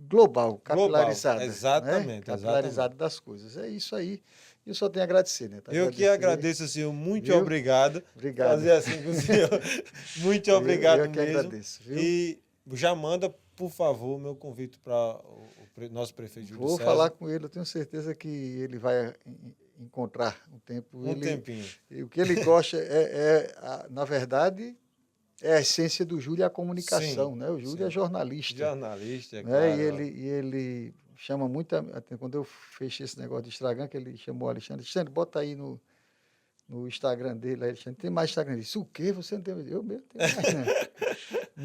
global, Global. capilarizada, né? Exatamente, exatamente. Capilarizada das coisas. É isso aí. Eu só tenho a agradecer, né? Eu que Agradecer, agradeço, senhor. Muito viu? obrigado. Obrigado. Fazer assim com o senhor. Muito Eu obrigado que mesmo. agradeço, viu? E já manda, por favor, meu convite para nosso prefeito Júlio Vou falar César. com ele, eu tenho certeza que ele vai encontrar um tempo. Um tempinho. O que ele gosta na verdade, é a essência do Júlio, a Sim, comunicação, né? O Júlio é sim. jornalista, Jornalista, é né? claro. E ele chama muita atenção. Quando eu fechei esse negócio do Instagram, que ele chamou o Alexandre, Alexandre, bota aí no Instagram dele, aí Alexandre, tem mais Instagram? Ele disse, o quê? Você não tem? Eu mesmo tenho mais, né?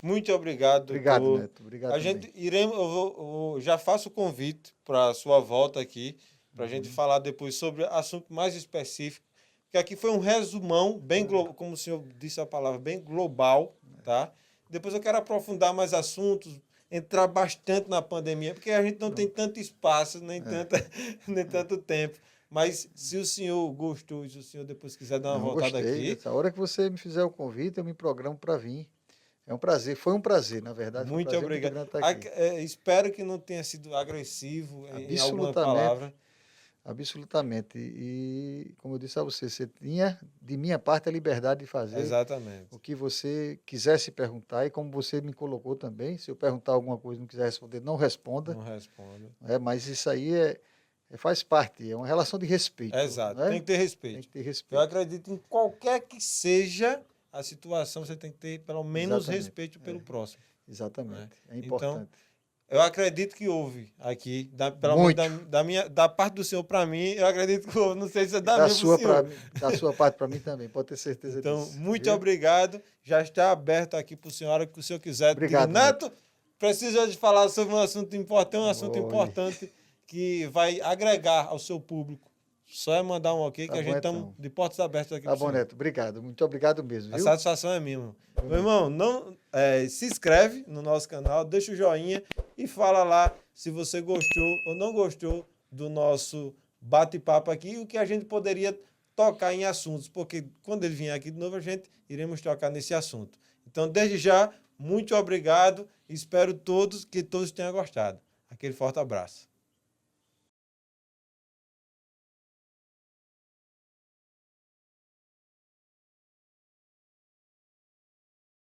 Muito obrigado, Obrigado, doutor. Neto. Obrigado A também. gente iremos, já faço o convite para a sua volta aqui, para a gente falar depois sobre assunto mais específico, porque aqui foi um resumão, bem como o senhor disse a palavra, bem global, tá? Depois eu quero aprofundar mais assuntos, entrar bastante na pandemia, porque a gente não tem tanto espaço, nem tanto tempo. Mas se o senhor gostou, se o senhor depois quiser dar uma Não, voltada gostei. aqui, Essa hora que você me fizer o convite, eu me programo para vir. É um prazer, foi um prazer, na verdade, foi um muito prazer muito obrigado. grande estar aqui. Espero que não tenha sido agressivo em alguma Absolutamente, palavra. absolutamente. E, como eu disse a você, você tinha, de minha parte, a liberdade de fazer Exatamente. o que você quisesse perguntar, e como você me colocou também, se eu perguntar alguma coisa e não quiser responder, não responda, Não respondo. mas isso aí faz parte, é uma relação de respeito, Exato. Tem né? que ter Tem respeito. que ter Eu respeito. acredito em qualquer que seja a situação, você tem que ter pelo menos Exatamente, respeito pelo próximo. Né? exatamente. É Então, importante. eu acredito que houve aqui, pelo menos Muito. da parte do senhor para mim, eu acredito que houve. Não sei se é E da minha para o senhor. da sua parte para mim também, pode ter certeza Então, disso. muito Viu? obrigado. Já está aberto aqui para o senhor, a hora que o senhor quiser. Diga, Obrigado, Neto. Neto, preciso de falar sobre um assunto Oi, importante que vai agregar ao seu público. Só é mandar um ok que tá a bom gente estamos então. de portas abertas aqui Tá para o bom, senhor. Neto. Obrigado. Muito obrigado mesmo, A viu? satisfação é minha. Meu irmão, não, se inscreve no nosso canal, deixa o joinha e fala lá se você gostou ou não gostou do nosso bate-papo aqui e o que a gente poderia tocar em assuntos, porque quando ele vier aqui de novo, a gente iremos tocar nesse assunto. Então, desde já, muito obrigado. Espero que todos tenham gostado. Aquele forte abraço.